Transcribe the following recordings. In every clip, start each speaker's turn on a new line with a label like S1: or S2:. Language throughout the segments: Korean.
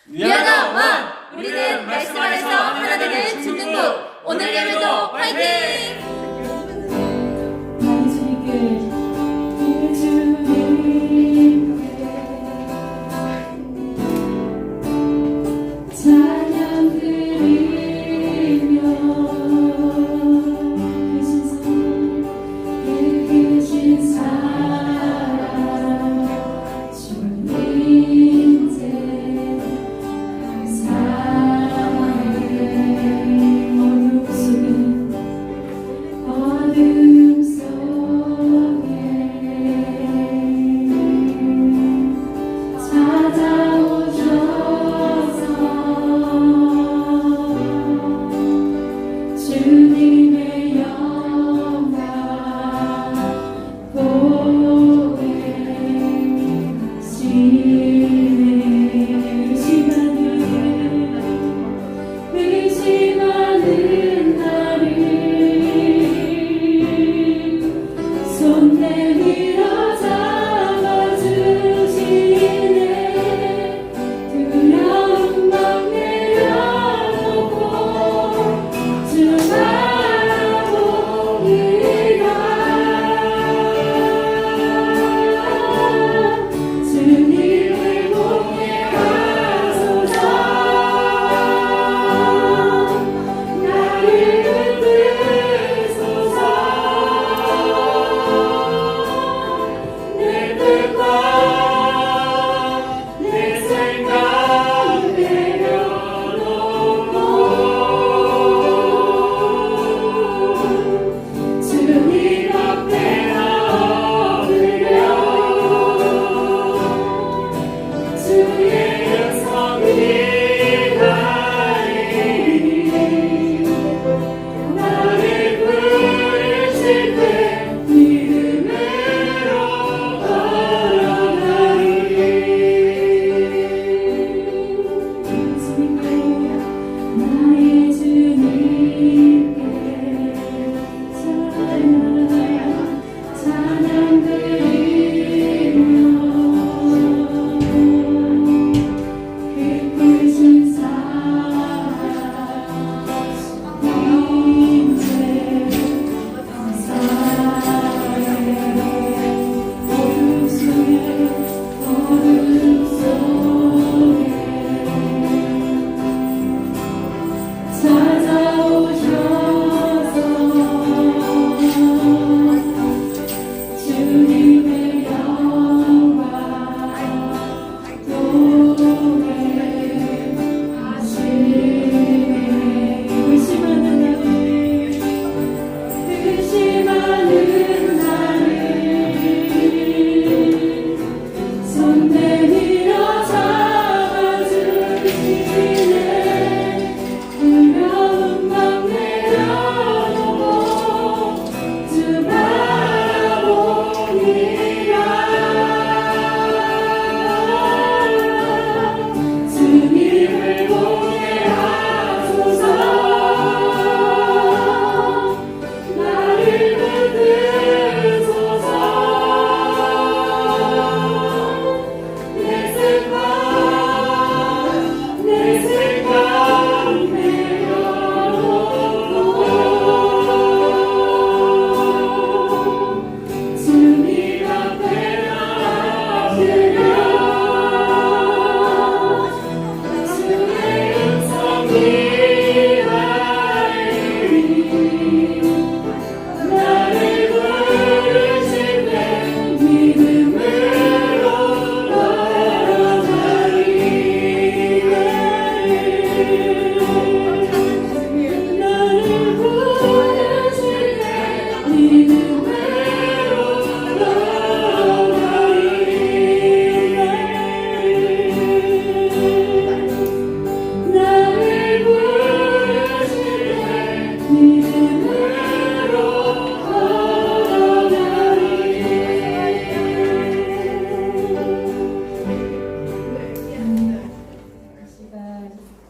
S1: 위아더 원! 우리는 말씀 안에서 하나 되는 중등부! 오늘 예배도 화이팅!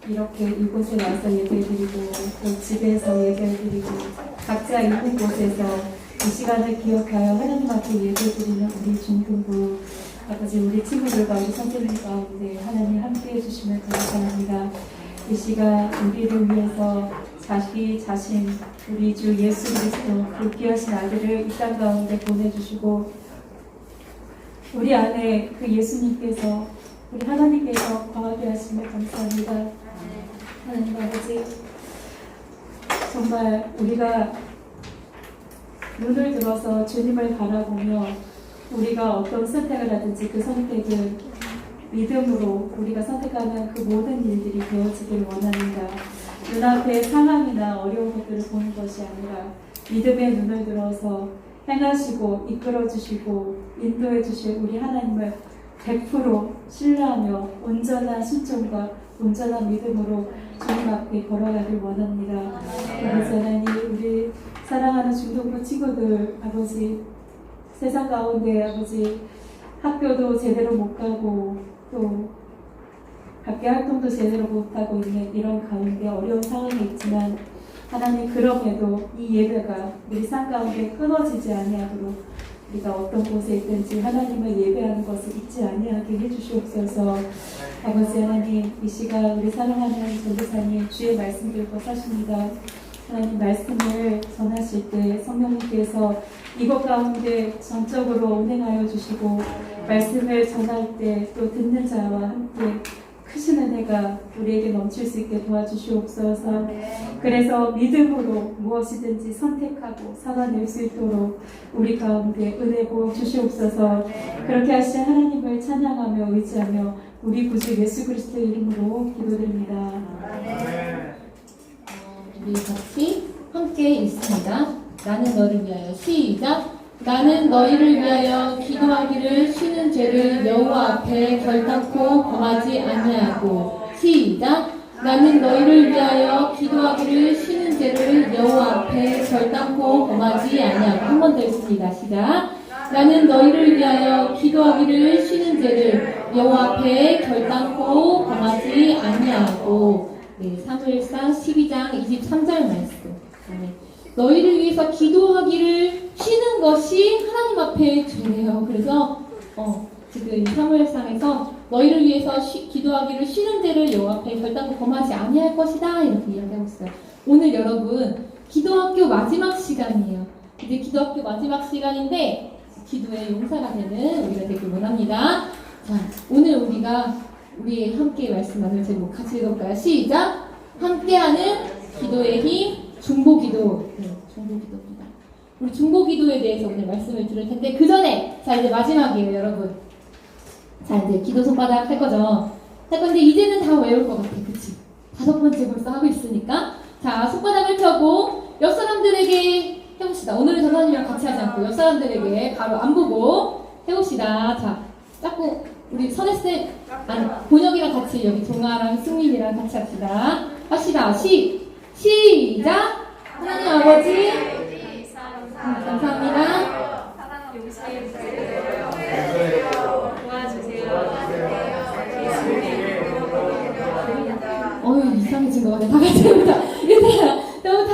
S2: 이렇게 이곳에 와서 예배드리고 또 집에서 예배드리고 각자 있는 곳에서 이 시간을 기억하여 하나님 앞에 예배드리는 우리 중등부 아버지 우리 친구들과 우리 선생님 가운데 하나님 함께 해주시면 감사합니다. 이 시간 우리를 위해서 자기 자신 우리 주 예수 그리스도 그 귀하신 아들을 이 땅 가운데 보내주시고 우리 안에 그 예수님께서 우리 하나님께서 거하게 하시면 감사합니다. 하나님 아버지 정말 우리가 눈을 들어서 주님을 바라보며 우리가 어떤 선택을 하든지 그 선택은 믿음으로 우리가 선택하는 그 모든 일들이 되어지기를 원합니다. 눈앞의 상황이나 어려운 것들을 보는 것이 아니라 믿음의 눈을 들어서 행하시고 이끌어주시고 인도해주실 우리 하나님을 100% 신뢰하며 온전한 순종과 온전한 믿음으로 주님 앞에 걸어가길 원합니다. 그래서 하나님 우리 사랑하는 중동부 친구들 아버지 세상 가운데 아버지 학교도 제대로 못 가고 또 밖에 활동도 제대로 못하고 있는 이런 가운데 어려운 상황이 있지만 하나님 그럼에도 이 예배가 우리 삶 가운데 끊어지지 아니하도록 우리가 어떤 곳에 있든지 하나님을 예배하는 것을 잊지 아니하게 해주시옵소서. 아버지 하나님 이 시간 우리 사랑하는 전도사님 주의 말씀 들고 사십니다. 하나님 말씀을 전하실 때 성령님께서 이것 가운데 전적으로 운행하여 주시고 말씀을 전할 때 또 듣는 자와 함께 크신 은혜가 우리에게 넘칠 수 있게 도와주시옵소서. 그래서 믿음으로 무엇이든지 선택하고 살아낼 수 있도록 우리 가운데 은혜 부어 주시옵소서. 그렇게 하신 하나님을 찬양하며 의지하며 우리 구주 예수 그리스도의 이름으로 기도드립니다.
S1: 우리 같이 함께 읽습니다. 나는 너를 위하여 시작. 나는 너희를 위하여 기도하기를 쉬는 죄를 여호와 앞에 결단코 범하지 아니하고 시작. 나는 너희를 위하여 기도하기를 쉬는 죄를 여호와 앞에 결단코 범하지 아니하고 한 번 더 읽습니다. 시작. 나는 너희를 위하여 기도하기를 쉬는 죄를 여호와 앞에 결단코 범하지 아니하고 네, 사무엘상 12장 23절 말씀. 네. 너희를 위해서 기도하기를 쉬는 것이 하나님 앞에 죄래요. 그래서 지금 사무엘상에서 너희를 위해서 기도하기를 쉬는 죄를 여호와 앞에 결단코 범하지 아니할 것이다 이렇게 이야기하고 있어요. 오늘 여러분 기도학교 마지막 시간이에요. 이제 기도학교 마지막 시간인데 기도의 용사가 되는 우리가 되길 원합니다. 자, 오늘 우리 함께 말씀 나눌 제목 같이 읽어볼까요? 시작! 함께하는 기도의 힘 중보기도. 네, 중보기도입니다. 우리 중보기도에 대해서 오늘 말씀을 들을 텐데 그 전에 자 이제 마지막이에요 여러분. 자 이제 기도 손바닥 할 거죠. 할 건데 이제는 다 외울 것 같아. 그치? 5번째 벌써 하고 있으니까 자 손바닥을 펴고 옆 사람들에게 해봅시다. 오늘은 전사님이랑 같이 하지 않고 옆 사람들에게 바로 안 보고 해봅시다. 자 자꾸 우리 선혜쌤 아니 본혁이랑 같이 여기 동아랑 승민이랑 같이 합시다. 시작! 하나님 아버지 감사합니다. 이상해진 것 같아. 다 같이 해보자. 너무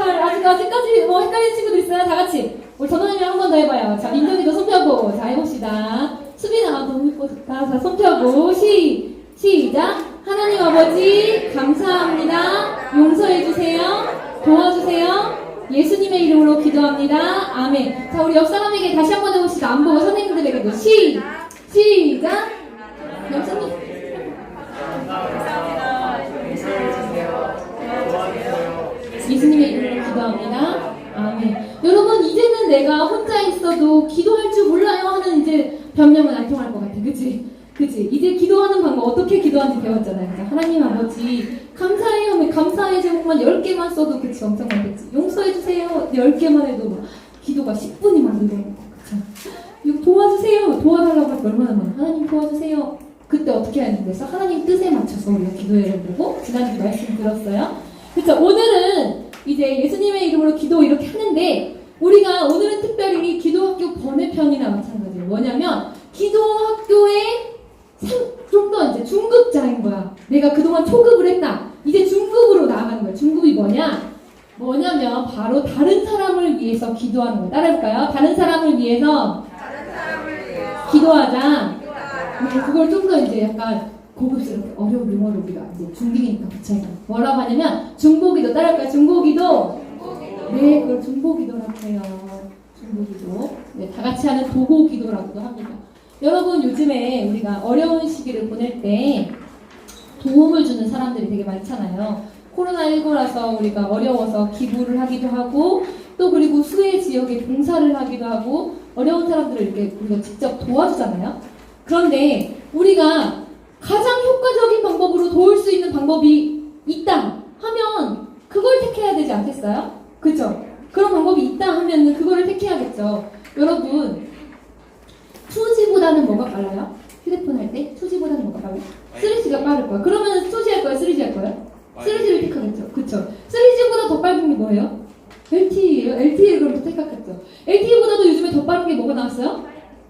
S1: 아직까지 뭐 헷갈리는 친구들 있어요? 다 같이 우리 전원님이랑 한 번 더 해봐요. 자 민정이도 손 펴고 자 해봅시다. 수빈아 너무 예뻐 좋다. 자 손 펴고 시작! 하나님 아버지 감사합니다. 용서해주세요. 도와주세요. 예수님의 이름으로 기도합니다. 아멘. 자 우리 옆 사람에게 다시 한 번 해봅시다. 안 보고 선생님들에게도 시작! 옆 사람 예수님의 이름으로 기도합니다. 아멘. 여러분 이제는 내가 혼자 있어도 기도할 줄 몰라요 하는 이제 변명은 안 통할 것 같아. 그치? 이제 기도하는 방법 어떻게 기도하는지 배웠잖아요. 그러니까 하나님 아버지 감사해요 하면 감사해 제목만 10개만 써도 그치 엄청 많겠지. 용서해주세요 10개만 해도 뭐 기도가 10분이 막 늘어나고 그치? 이거 도와주세요 도와달라고 할 때 얼마나 많아. 하나님 도와주세요. 그때 어떻게 하는 거였어? 하나님 뜻에 맞춰서 우리가 기도해야 되고 지난주 말씀 들었어요. 그쵸? 오늘은 이제 예수님의 이름으로 기도 이렇게 하는데 우리가 오늘은 특별히 기도학교 번외편이나 마찬가지예요. 뭐냐면 기도학교의 좀 더 이제 중급자인 거야. 내가 그동안 초급을 했다. 이제 중급으로 나아가는 거야. 중급이 뭐냐면 바로 다른 사람을 위해서 기도하는 거야. 따라해볼까요? 다른 사람을 위해서 기도하자. 그걸 좀 더 이제 약간 고급스럽게 어려운 용어로 우리가 이제 중딩이니까 붙여야 돼. 뭐라고 하냐면 중보기도 따라할까요? 중보기도. 네, 그걸 중보기도라고 해요. 중보기도. 네, 다 같이 하는 도고기도라고도 합니다. 여러분 요즘에 우리가 어려운 시기를 보낼 때 도움을 주는 사람들이 되게 많잖아요. 코로나19라서 우리가 어려워서 기부를 하기도 하고 또 그리고 수해 지역에 봉사를 하기도 하고 어려운 사람들을 이렇게 우리가 직접 도와주잖아요. 그런데 우리가 가장 효과적인 방법으로 도울 수 있는 방법이 있다 하면 그걸 택해야 되지 않겠어요? 그죠? 그런 방법이 있다 하면 그거를 택해야겠죠. 여러분 2G보다는 뭐가 빨라요? 휴대폰 할 때 2G보다는 뭐가 빨라요? 3G가 빠를 거예요. 그러면 2G 할 거예요? 3G 할 거예요? 3G를 택하겠죠. 그쵸? 3G보다 더 빠른 게 뭐예요? LTE예요. LTE 그럼 더 택하겠죠. LTE보다도 요즘에 더 빠른 게 뭐가 나왔어요?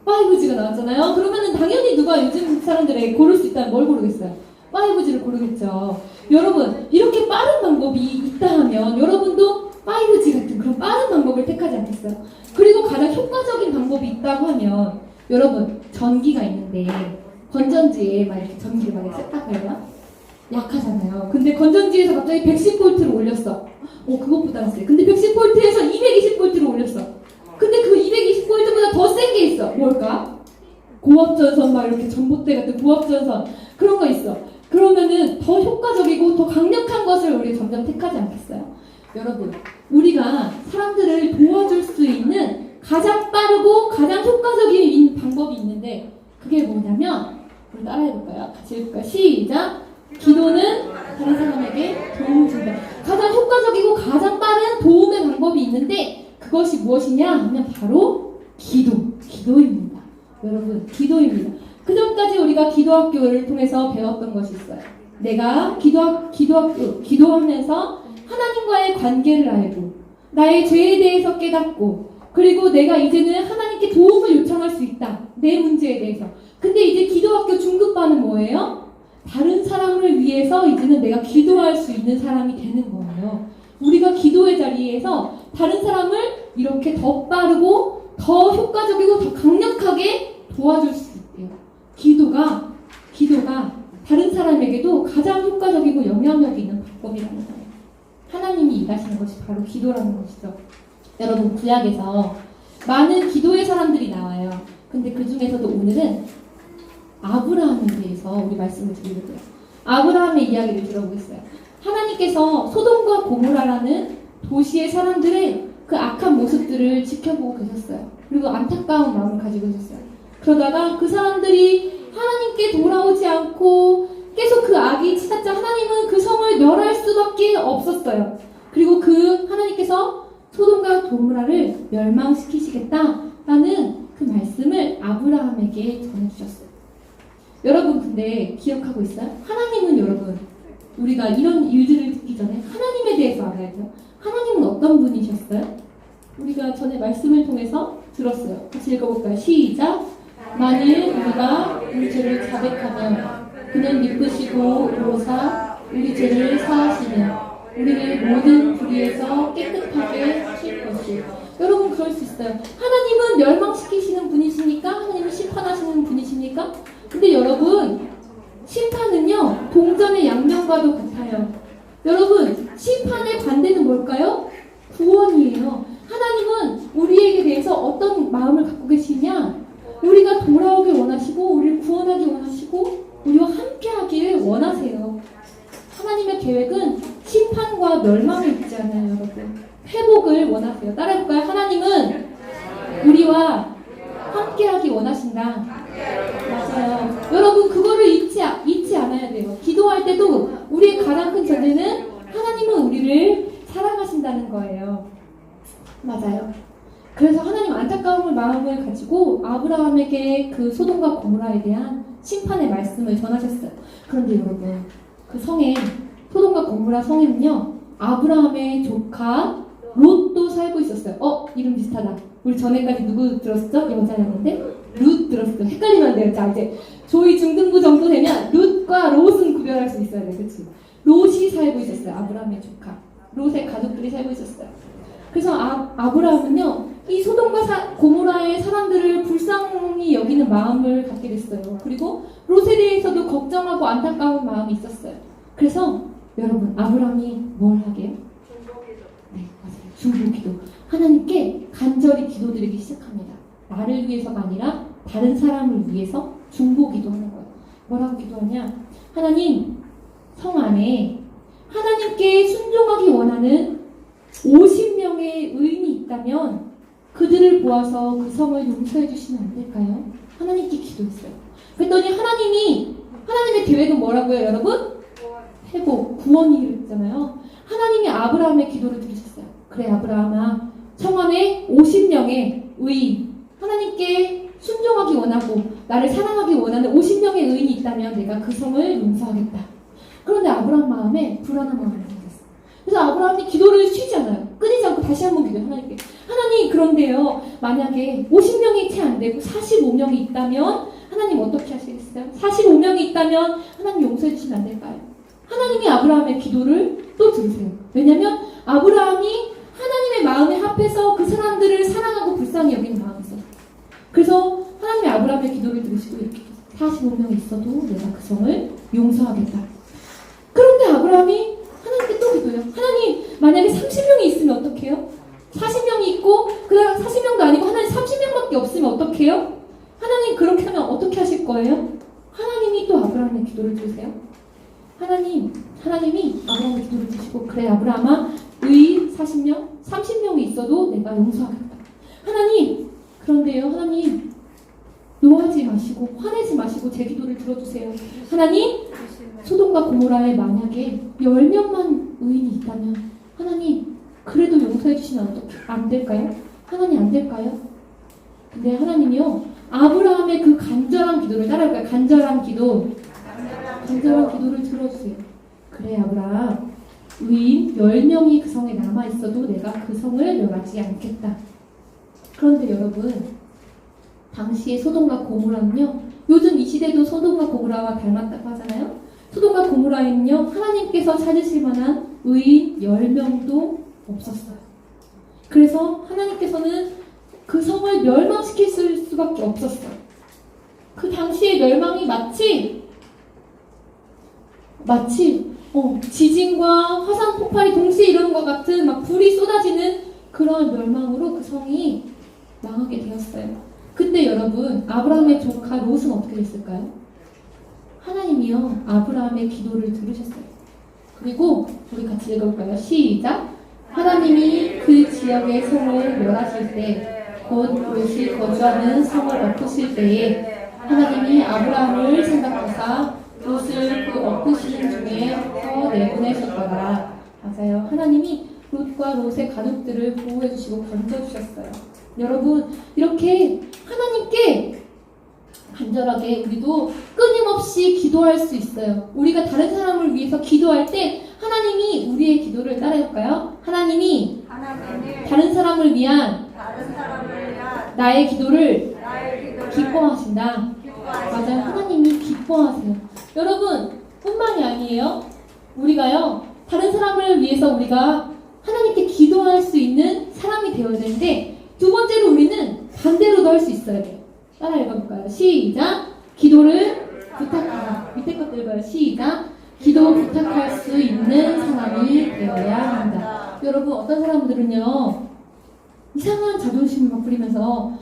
S1: 5G가 나왔잖아요. 그러면은 당연히 누가 요즘 사람들에게 고를 수 있다면 뭘 고르겠어요? 5G를 고르겠죠. 여러분 이렇게 빠른 방법이 있다 하면 여러분도 5G 같은 그런 빠른 방법을 택하지 않겠어요? 그리고 가장 효과적인 방법이 있다고 하면 여러분 전기가 있는데 건전지에 막 이렇게 전기를 막 이렇게 딱 걸면 약하잖아요. 근데 건전지에서 갑자기 110V를 올렸어. 그것보다는 세. 근데 110V에서 220V를 올렸어. 근데 그 220V보다 더 센 게 있어. 뭘까? 고압전선 막 이렇게 전봇대 같은 고압전선 그런 거 있어. 그러면은 더 효과적이고 더 강력한 것을 우리 점점 택하지 않겠어요? 여러분, 우리가 사람들을 도와줄 수 있는 가장 빠르고 가장 효과적인 방법이 있는데 그게 뭐냐면 우리 따라해볼까요? 같이 해볼까요? 시작! 기도는 다른 사람에게 도움을 준다. 가장 효과적이고 가장 빠른 도움의 방법이 있는데 그것이 무엇이냐 하면 바로 기도입니다. 여러분, 기도입니다. 그 전까지 우리가 기도학교를 통해서 배웠던 것이 있어요. 내가 기도하면서 하나님과의 관계를 알고 나의 죄에 대해서 깨닫고 그리고 내가 이제는 하나님께 도움을 요청할 수 있다. 내 문제에 대해서. 근데 이제 기도학교 중급반은 뭐예요? 다른 사람을 위해서 이제는 내가 기도할 수 있는 사람이 되는 거예요. 우리가 기도의 자리에서 다른 사람을 이렇게 더 빠르고 더 효과적이고 더 강력하게 도와줄 수 있대요. 기도가 다른 사람에게도 가장 효과적이고 영향력 있는 방법이라는 거예요. 하나님이 일하시는 것이 바로 기도라는 것이죠. 여러분 구약에서 많은 기도의 사람들이 나와요. 근데 그 중에서도 오늘은 아브라함에 대해서 우리 말씀을 드리려고요. 아브라함의 이야기를 들어보겠어요. 하나님께서 소돔과 고모라라는 도시의 사람들의 그 악한 모습들을 지켜보고 계셨어요. 그리고 안타까운 마음을 가지고 있었어요. 그러다가 그 사람들이 하나님께 돌아오지 않고 계속 그 악이 치닫자 하나님은 그 성을 멸할 수밖에 없었어요. 그리고 그 하나님께서 소돔과 고모라를 멸망시키시겠다라는 그 말씀을 아브라함에게 전해주셨어요. 여러분 근데 기억하고 있어요? 하나님은 여러분 우리가 이런 일들을 듣기 전에 하나님에 대해서 알아야죠. 하나님은 어떤 분이셨어요? 우리가 전에 말씀을 통해서 들었어요. 같이 읽어볼까요? 시작! 만일 우리가 우리 죄를 자백하며 그는 미쁘시고 의로사 우리 죄를 사하시며 우리를 모든 불의에서 깨끗하게 하실 것이요. 여러분 그럴 수 있어요. 하나님은 멸망시키시는 분이십니까? 하나님은 심판하시는 분이십니까? 근데 여러분 심판은요 동전의 양면과도 같아요. 여러분 심판의 반대는 뭘까요? 구원이에요. 하나님은 우리에게 대해서 어떤 마음을 갖고 계시냐? 우리가 돌아오길 원하시고 우리를 구원하기 원하시고 우리와 함께하기를 원하세요. 하나님의 계획은 심판과 멸망이 있지 않아요. 여러분 회복을 원하세요. 따라해볼까요? 하나님은 우리와 함께하기 원하신다. 맞아요. 여러분 그거를 잊지 않아야 돼요. 기도할 때도 우리의 가장 큰 전제는 하나님은 우리를 사랑하신다는 거예요. 맞아요. 그래서 하나님 안타까운 마음을 가지고 아브라함에게 그 소돔과 고모라에 대한 심판의 말씀을 전하셨어요. 그런데 여러분 그 성에 소돔과 고모라 성에는요 아브라함의 조카 롯도 살고 있었어요. 이름 비슷하다. 우리 전에까지 누구 들었죠? 여자였는데 룻 들었어요. 헷갈리면 안 돼요. 자 이제 조이 중등부 정도 되면 룻과 롯은 구별할 수 있어야 돼요. 그치? 롯이 살고 있었어요. 아브라함의 조카 롯의 가족들이 살고 있었어요. 그래서 아브라함은요 이 소돔과 고모라의 사람들을 불쌍히 여기는 마음을 갖게 됐어요. 그리고 롯에 대해서도 걱정하고 안타까운 마음이 있었어요. 그래서 여러분, 아브라함이 뭘 하게요? 네, 맞아요. 중보기도. 하나님께 간절히 기도드리기 시작합니다. 나를 위해서가 아니라 다른 사람을 위해서 중보기도하는 거예요. 뭐라고 기도하냐? 하나님, 성 안에 하나님께 순종하기 원하는 50명의 의인이 있다면 그들을 보아서 그 성을 용서해 주시면 안 될까요? 하나님께 기도했어요. 그랬더니 하나님의 계획은 뭐라고요, 여러분? 회복, 구원이 있잖아요. 하나님이 아브라함의 기도를 들으셨어요. 그래, 아브라함아, 성 안에 50명의 의인, 하나님께 순종하기 원하고 나를 사랑하기 원하는 50명의 의인이 있다면 내가 그 성을 용서하겠다. 그런데 아브라함 마음에 불안한 마음이 생겼어요. 그래서 아브라함이 기도를 쉬지 않아요. 끊이지 않고 다시 한번 기도해요. 하나님께. 하나님, 그런데요, 만약에 50명이 채 안 되고 45명이 있다면 하나님 어떻게 하시겠어요? 45명이 있다면 하나님 용서해 주시면 안 될까요? 하나님이 아브라함의 기도를 또 들으세요. 왜냐하면 아브라함이 하나님의 마음에 합해서 그 사람들을 사랑하고 불쌍히 여기는 마음이 있어요. 그래서 하나님이 아브라함의 기도를 들으시고 이렇게 45명이 있어도 내가 그 성을 용서하겠다. 그런데 아브라함이 하나님께 또 기도해요. 하나님, 만약에 30명이 있으면 어떡해요? 40명이 있고 그다음 40명도 아니고 하나님 30명밖에 없으면 어떡해요? 하나님, 그렇게 하면 어떻게 하실 거예요? 하나님이 또 아브라함의 기도를 들으세요. 하나님이 아브라함의 기도를 들으시고, 그래, 아브라함아, 의인 40명, 30명이 있어도 내가 용서하겠다. 하나님, 그런데요, 하나님, 노하지 마시고 화내지 마시고 제 기도를 들어주세요. 하나님, 소돔과 고모라에 만약에 10명만 의인이 있다면 하나님, 그래도 용서해 주시면 안 될까요? 하나님, 안 될까요? 근데 하나님이요, 아브라함의 그 간절한 기도를 따라할까요? 간절한 기도를 들어주세요. 그래, 아브라함, 의인 10명이 그 성에 남아있어도 내가 그 성을 멸하지 않겠다. 그런데 여러분, 당시의 소돔과 고모라는요, 요즘 이 시대도 소돔과 고모라와 닮았다고 하잖아요. 소돔과 고모라에는요, 하나님께서 찾으실 만한 의인 10명도 없었어요. 그래서 하나님께서는 그 성을 멸망시킬 수밖에 없었어요. 그 당시의 멸망이 마치 지진과 화산 폭발이 동시에 일어난 것 같은 막 불이 쏟아지는 그런 멸망으로 그 성이 망하게 되었어요. 근데 여러분, 아브라함의 조카 롯은 어떻게 됐을까요? 하나님이요, 아브라함의 기도를 들으셨어요. 그리고 우리 같이 읽어볼까요? 시작! 하나님이 그 지역의 성을 멸하실 때, 곧 롯이 거주하는 성을 엎으실 때에 하나님이 아브라함을 생각하사 롯을 그 엎으시는 중에서 내보내셨더라. 맞아요. 하나님이 롯과 롯의 가족들을 보호해 주시고 건져주셨어요. 여러분, 이렇게 하나님께 간절하게 우리도 끊임없이 기도할 수 있어요. 우리가 다른 사람을 위해서 기도할 때 하나님이 우리의 기도를 따라할까요? 하나님이 다른 사람을 위한 나의 기도를 기뻐하신다. 맞아요. 하나님이 기뻐하세요. 여러분, 뿐만이 아니에요. 우리가요, 다른 사람을 위해서 우리가 하나님께 기도할 수 있는 사람이 되어야 되는데, 두 번째로 우리는 반대로도 할 수 있어야 돼요. 따라 읽어볼까요? 시작! 기도를 부탁하라. 밑에 것도 읽어요. 시작! 기도 부탁할 수 있는 사람이 되어야 한다. 여러분, 어떤 사람들은요, 이상한 자존심을 막 부리면서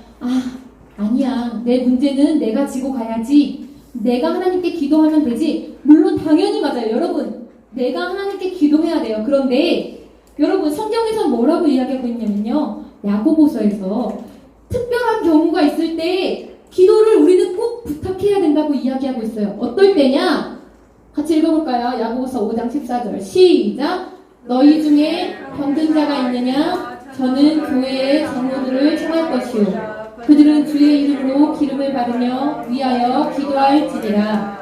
S1: 아니야, 내 문제는 내가 지고 가야지, 내가 하나님께 기도하면 되지. 물론 당연히 맞아요. 여러분, 내가 하나님께 기도해야 돼요. 그런데 여러분, 성경에서 뭐라고 이야기하고 있냐면요, 야고보서에서 특별한 경우가 있을 때 기도를 우리는 꼭 부탁해야 된다고 이야기하고 있어요. 어떨 때냐? 같이 읽어볼까요? 야고보서 5장 14절 시작! 너희 중에 병든 자가 있느냐? 저는 교회의 장로들을 청할 것이요, 그들은 주의 이름으로 기름을 받으며 위하여 기도할지니라.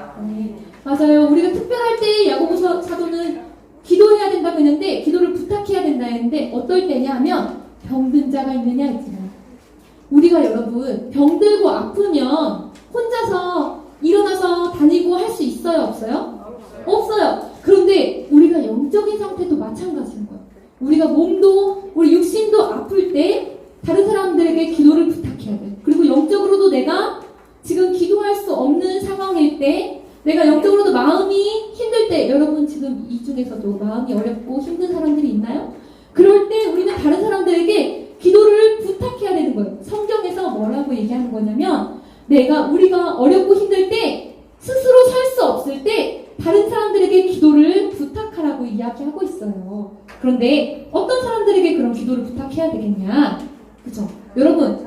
S1: 맞아요. 우리가 특별할 때 야고보서 사도는 기도해야 된다고 했는데, 기도를 부탁해야 된다 했는데, 어떨 때냐 하면 병든 자가 있느냐 했잖아요. 우리가 여러분, 병들고 아프면 혼자서 일어나서 다니고 할 수 있어요, 없어요? 없어요. 그런데 우리가 영적인 상태도 마찬가지인 거예요. 우리가 몸도, 우리 육신도 아플 때 다른 사람들 여러분 이 중에서도 마음이 어렵고 힘든 사람들이 있나요? 그럴 때 우리는 다른 사람들에게 기도를 부탁해야 되는 거예요. 성경에서 뭐라고 얘기하는 거냐면 우리가 어렵고 힘들 때 스스로 살 수 없을 때 다른 사람들에게 기도를 부탁하라고 이야기하고 있어요. 그런데 어떤 사람들에게 그런 기도를 부탁해야 되겠냐? 그죠? 여러분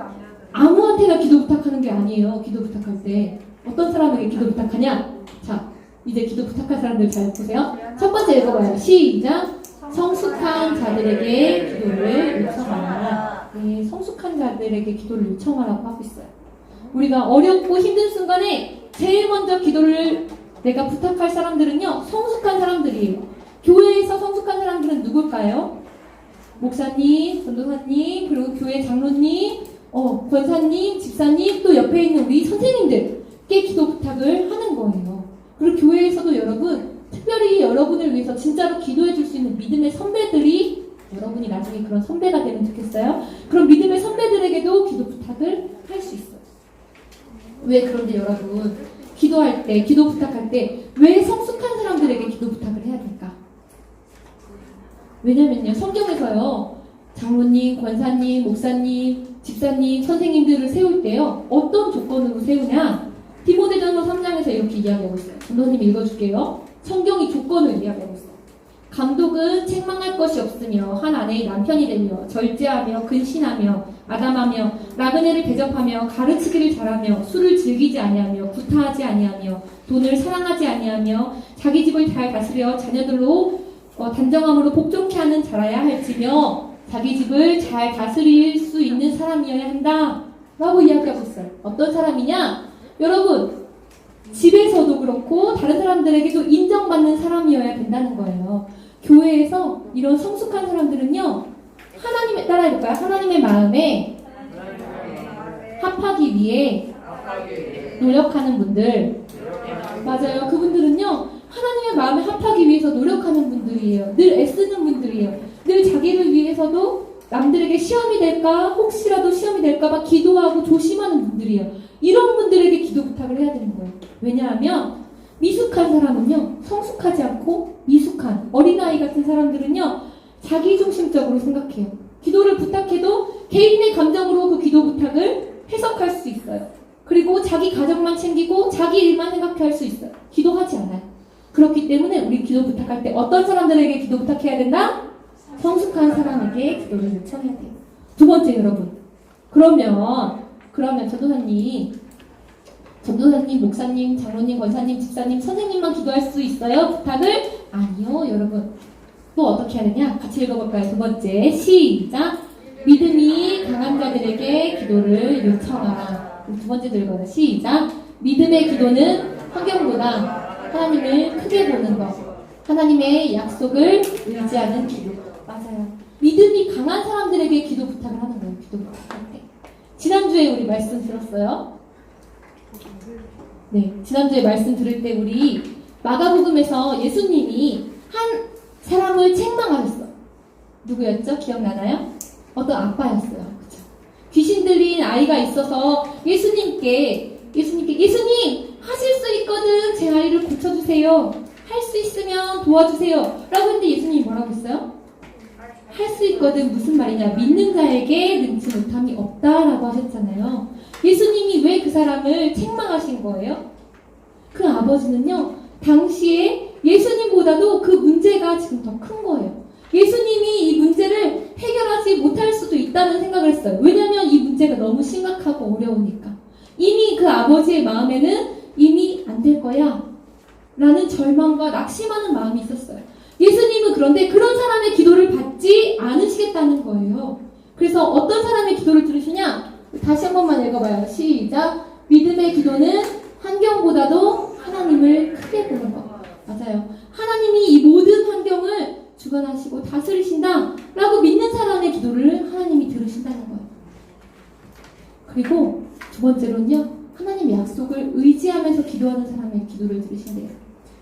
S1: 아무한테나 기도 부탁하는 게 아니에요. 기도 부탁할 때 어떤 사람에게 기도 부탁하냐? 자, 이제 기도 부탁할 사람들 잘 보세요. 첫 번째 읽어봐요. 시작. 성숙한 자들에게 기도를 요청하라. 네, 성숙한 자들에게 기도를 요청하라고 하고 있어요. 우리가 어렵고 힘든 순간에 제일 먼저 기도를 내가 부탁할 사람들은요, 성숙한 사람들이에요. 교회에서 성숙한 사람들은 누굴까요? 목사님, 전도사님, 그리고 교회 장로님, 권사님, 집사님, 또 옆에 있는 우리 선생님들께 기도 부탁을 하는 거예요. 그리고 교회에서도 여러분, 특별히 여러분을 위해서 진짜로 기도해 줄 수 있는 믿음의 선배들이, 여러분이 나중에 그런 선배가 되면 좋겠어요. 그런 믿음의 선배들에게도 기도 부탁을 할 수 있어요. 왜 그런데 여러분, 기도할 때, 기도 부탁할 때 왜 성숙한 사람들에게 기도 부탁을 해야 될까? 왜냐면요, 성경에서요, 장로님, 권사님, 목사님, 집사님, 선생님들을 세울 때요, 어떤 조건으로 세우냐? 디모데전서 3장에서 이렇게 이야기하고 있어요. 전도님 읽어줄게요. 성경이 조건을 이야기하고 있어요. 감독은 책망할 것이 없으며 한 아내의 남편이 되며 절제하며 근신하며 아담하며 나그네를 대접하며 가르치기를 잘하며 술을 즐기지 아니하며 구타하지 아니하며 돈을 사랑하지 아니하며 자기 집을 잘 다스려 자녀들로 단정함으로 복종케 하는 자라야 할지며 자기 집을 잘 다스릴 수 있는 사람이어야 한다 라고 이야기하고 있어요. 어떤 사람이냐? 여러분, 집에서도 그렇고 다른 사람들에게도 인정받는 사람이어야 된다는 거예요. 교회에서 이런 성숙한 사람들은요, 하나님의, 따라해볼까요? 하나님의 마음에 합하기 위해 노력하는 분들. 맞아요. 그분들은요, 하나님의 마음에 합하기 위해서 노력하는 분들이에요. 늘 애쓰는 분들이에요. 늘 자기를 위해서도 남들에게 시험이 될까, 혹시라도 시험이 될까봐 기도하고 조심하는 분들이에요. 이런 분들에게 기도 부탁을 해야 되는 거예요. 왜냐하면 미숙한 사람은요, 성숙하지 않고 미숙한 어린아이 같은 사람들은요, 자기중심적으로 생각해요. 기도를 부탁해도 개인의 감정으로 그 기도 부탁을 해석할 수 있어요. 그리고 자기 가정만 챙기고 자기 일만 생각할 수 있어요. 기도하지 않아요. 그렇기 때문에 우리 기도 부탁할 때 어떤 사람들에게 기도 부탁해야 된다? 성숙한 사람에게 기도를 요청해야 돼요. 두 번째, 여러분. 그러면 전도사님, 목사님, 장로님, 권사님, 집사님, 선생님만 기도할 수 있어요? 부탁을? 아니요, 여러분. 또 어떻게 해야 되냐? 같이 읽어볼까요? 두 번째, 시작. 믿음이 강한 자들에게 기도를 요청하라. 두 번째도 읽어요. 시작. 믿음의 기도는 환경보다 하나님을 크게 보는 것. 하나님의 약속을 의지하는 기도. 맞아요. 믿음이 강한 사람들에게 기도 부탁을 하는 거예요. 기도 부탁할 때. 지난주에 우리 말씀 들었어요? 네, 지난주에 말씀 들을 때 우리 마가복음에서 예수님이 한 사람을 책망하셨어. 누구였죠? 기억나나요? 어떤 아빠였어요. 그쵸? 귀신 들린 아이가 있어서 예수님께 예수님 하실 수 있거든, 제 아이를 고쳐주세요. 할 수 있으면 도와주세요. 라고 했는데 예수님이 뭐라고 했어요? 할 수 있거든 무슨 말이냐? 믿는 자에게 능치 못함이 없다라고 하셨잖아요. 예수님이 왜 그 사람을 책망하신 거예요? 그 아버지는요, 당시에 예수님보다도 그 문제가 지금 더 큰 거예요. 예수님이 이 문제를 해결하지 못할 수도 있다는 생각을 했어요. 왜냐하면 이 문제가 너무 심각하고 어려우니까. 이미 그 아버지의 마음에는 이미 안 될 거야 라는 절망과 낙심하는 마음이 있었어요. 예수님은 그런데 그런 사람의 기도를 받지 않으시겠다는 거예요. 그래서 어떤 사람의 기도를 들으시냐? 다시 한 번만 읽어봐요. 시작. 믿음의 기도는 환경보다도 하나님을 크게 보는 것. 맞아요. 하나님이 이 모든 환경을 주관하시고 다스리신다 라고 믿는 사람의 기도를 하나님이 들으신다는 거예요. 그리고 두 번째로는요, 하나님의 약속을 의지하면서 기도하는 사람의 기도를 들으신대요.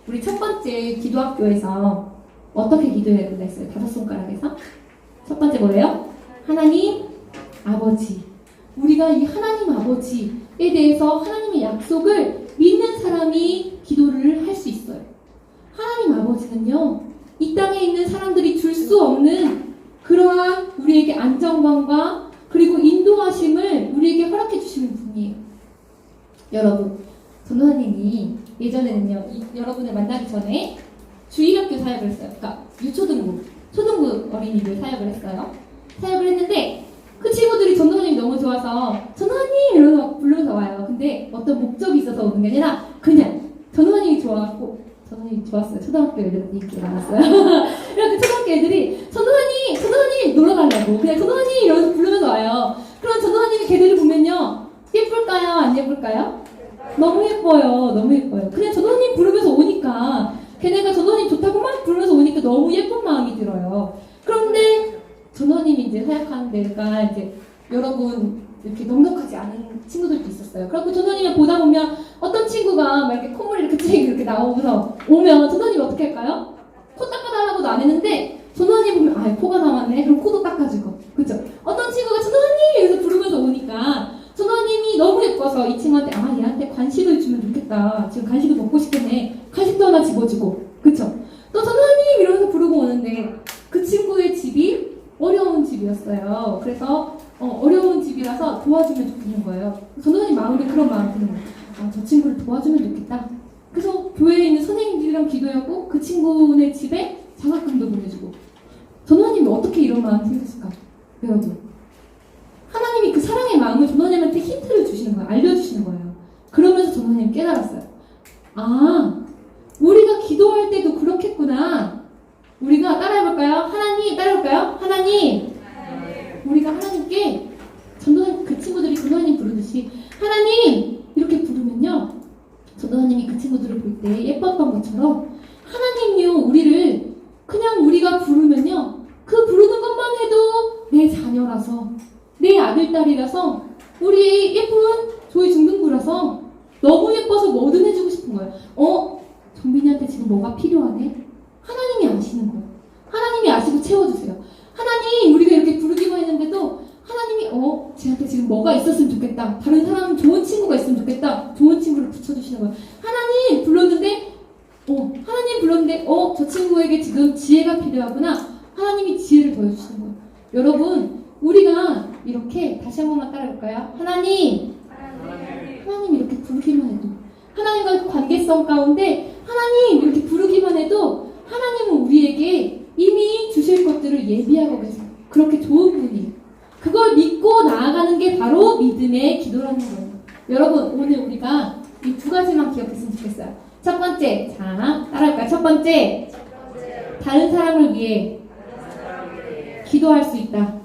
S1: 우리 첫 번째 기도학교에서 어떻게 기도해야 된다 했어요? 5손가락에서. 첫 번째 뭐예요? 하나님 아버지. 우리가 이 하나님 아버지에 대해서 하나님의 약속을 믿는 사람이 기도를 할 수 있어요. 하나님 아버지는요, 이 땅에 있는 사람들이 줄 수 없는 그러한 우리에게 안정감과 그리고 인도하심을 우리에게 허락해 주시는 분이에요. 여러분, 전도사님이 예전에는요, 여러분을 만나기 전에 주일학교 사역을 했어요. 그러니까 초등부 어린이들 사역을 했어요. 사역을 했는데 그 친구들이 전도사님이 너무 좋아서 전도사님 이러면서 막 부르면서 와요. 근데 어떤 목적이 있어서 오는 게 아니라 그냥 전도사님이 좋아하고, 전도사님이 좋았어요. 초등학교 애들한테 인기 많았어요. 그래서 초등학교 애들이 전도사님 놀러 가려고 그냥 전도사님 이러면서 부르면서 와요. 그럼 전도사님이 걔들을 보면요, 예쁠까요? 안 예쁠까요? 너무 예뻐요. 너무 예뻐요. 그냥 전도사님 부르면서 오니까 걔네가 전도사님 좋다고 막 부르면서 오니까 너무 예쁜 마음이 들어요. 그런데 전도사님이 이제 사역하는 데가 이제 여러분 이렇게 넉넉하지 않은 친구들도 있었어요. 그래서 전도사님을 보다 보면 어떤 친구가 막 이렇게 콧물이 이렇게 찡 이렇게 나오면서 오면 전도사님이 어떻게 할까요? 코 닦아달라고도 안 했는데 전도사님 보면 아, 코가 나왔네. 그럼 코도 닦아주고, 그렇죠? 어떤 친구가 전도사님 이러면서 부르면서 오니까 전도사님이 너무 예뻐서 이 친구한테 아, 얘한테 간식을 주면 좋겠다. 지금 간식을 먹고 싶겠네. 간식도 하나 집어주고, 그쵸? 또 전도사님 이러면서 부르고 오는데 그 친구의 집이 어려운 집이었어요. 그래서 어려운 집이라서 도와주면 좋겠는 거예요. 전도사님 마음에 그런 마음이 드는 거예요. 아, 저 친구를 도와주면 좋겠다. 그래서 교회에 있는 선생님들이랑 기도하고 그 친구네 집에 장학금도 보내주고. 전도사님이 어떻게 이런 마음이 생겼을까? 여러분, 하나님이 그 사랑의 마음을 전도사님한테 힌트를 주시는 거예요. 알려주시는 거예요. 그러면서 전도사님이 깨달았어요. 아, 우리가 기도할 때도 그렇겠구나. 우리가 따라해볼까요? 하나님, 따라해볼까요? 하나님. 우리가 하나님께 전도사님, 그 친구들이 전도사님 부르듯이 하나님 이렇게 부르면요, 전도사님이 그 친구들을 볼 때 예뻤던 것처럼 하나님이요, 우리를 그냥 우리가 부르면요, 그 부르는 것만 해도 내 자녀라서, 내 아들, 딸이라서, 우리 예쁜 조이 중등부라서 너무 예뻐서 뭐든 해주고 싶은 거예요. 정빈이한테 지금 뭐가 필요하네? 하나님이 아시는 거예요. 하나님이 아시고 채워주세요. 하나님, 우리가 이렇게 부르기만 했는데도 하나님이 쟤한테 지금 뭐가 있었으면 좋겠다. 다른 사람 좋은 친구가 있으면 좋겠다. 좋은 친구를 붙여주시는 거예요. 하나님 불렀는데 저 친구에게 지금 지혜가 필요하구나. 하나님이 지혜를 더해주시는 거예요. 여러분, 우리가 이렇게 다시 한 번만 따라해볼까요? 하나님 이렇게 부르기만 해도, 하나님과의 관계성 가운데 하나님 이렇게 부르기만 해도 하나님은 우리에게 이미 주실 것들을 예비하고 계세요. 그렇게 좋은 분이에요. 그걸 믿고 나아가는 게 바로 믿음의 기도라는 거예요. 여러분, 오늘 우리가 이 두 가지만 기억했으면 좋겠어요. 첫 번째, 자, 따라할까요? 첫 번째, 다른 사람을 위해 기도할 수 있다.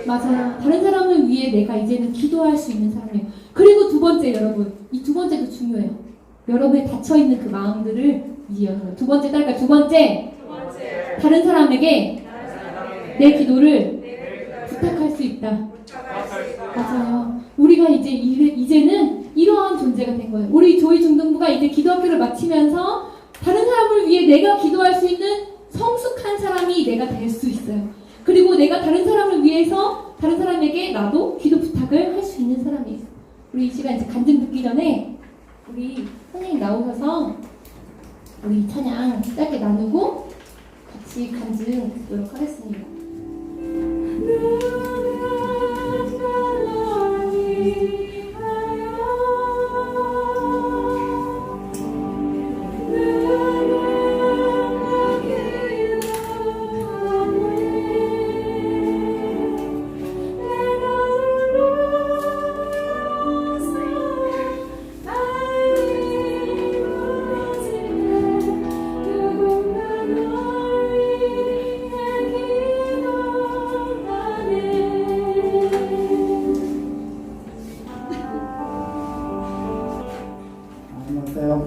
S1: 맞아요. 다른 사람을 위해 내가 이제는 기도할 수 있는 사람이에요. 그리고 두 번째, 여러분, 이 두 번째도 중요해요. 여러분의 닫혀있는 그 마음들을 이어서. 두 번째, 따라할까요? 두 번째, 다른 사람에게 내 기도를 부탁할 수 있다. 맞아요. 우리가 이제는 이러한 존재가 된 거예요. 우리 조이 중등부가 이제 기도학교를 마치면서 다른 사람을 위해 내가 기도할 수 있는 성숙한 사람이 내가 될 수 있어요. 그리고 내가 다른 사람을 위해서 다른 사람에게 나도 기도 부탁을 할 수 있는 사람이에요. 우리 이 시간 이제 간증 듣기 전에 우리 선생님 나오셔서 우리 찬양 짧게 나누고 같이 간증 듣도록 하겠습니다.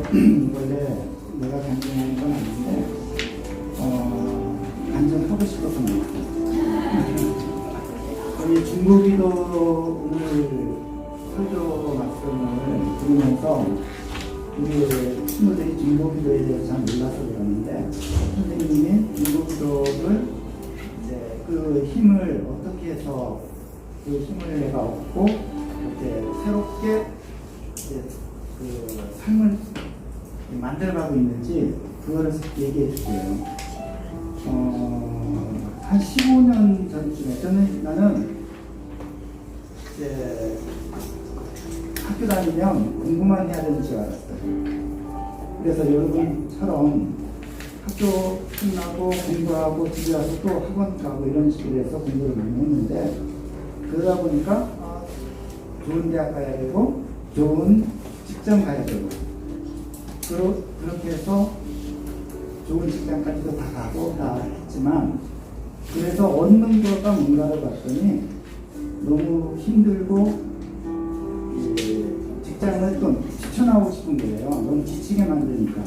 S3: 원래 내가 간증하는 건 아닌데 간증하고 싶어서 나왔어요. 우리 중보기도 오늘 설교 말씀을 들으면서 우리 친구들이 중보기도에 대해서 잘 몰라서 그러는데, 선생님이 중보기도를 이제 그 힘을 어떻게 해서 그 힘을 내가 얻고 이렇게 새롭게 이제 그 삶을 만들어가고 있는지 그거를 얘기해 줄게요. 한 15년 전쯤에 나는 이제 학교 다니면 공부만 해야 되는 줄 알았어요. 그래서 여러분처럼 학교 끝나고 공부하고 집에 와서 또 학원 가고 이런 식으로 해서 공부를 많이 했는데, 그러다 보니까 좋은 대학 가야 되고 좋은 직장 가야 되고 그렇게 해서 좋은 직장까지도 다 가고 다 했지만, 그래서 얻는 거가 뭔가를 봤더니 너무 힘들고 직장을 좀 추천하고 싶은 거예요. 너무 지치게 만드니까.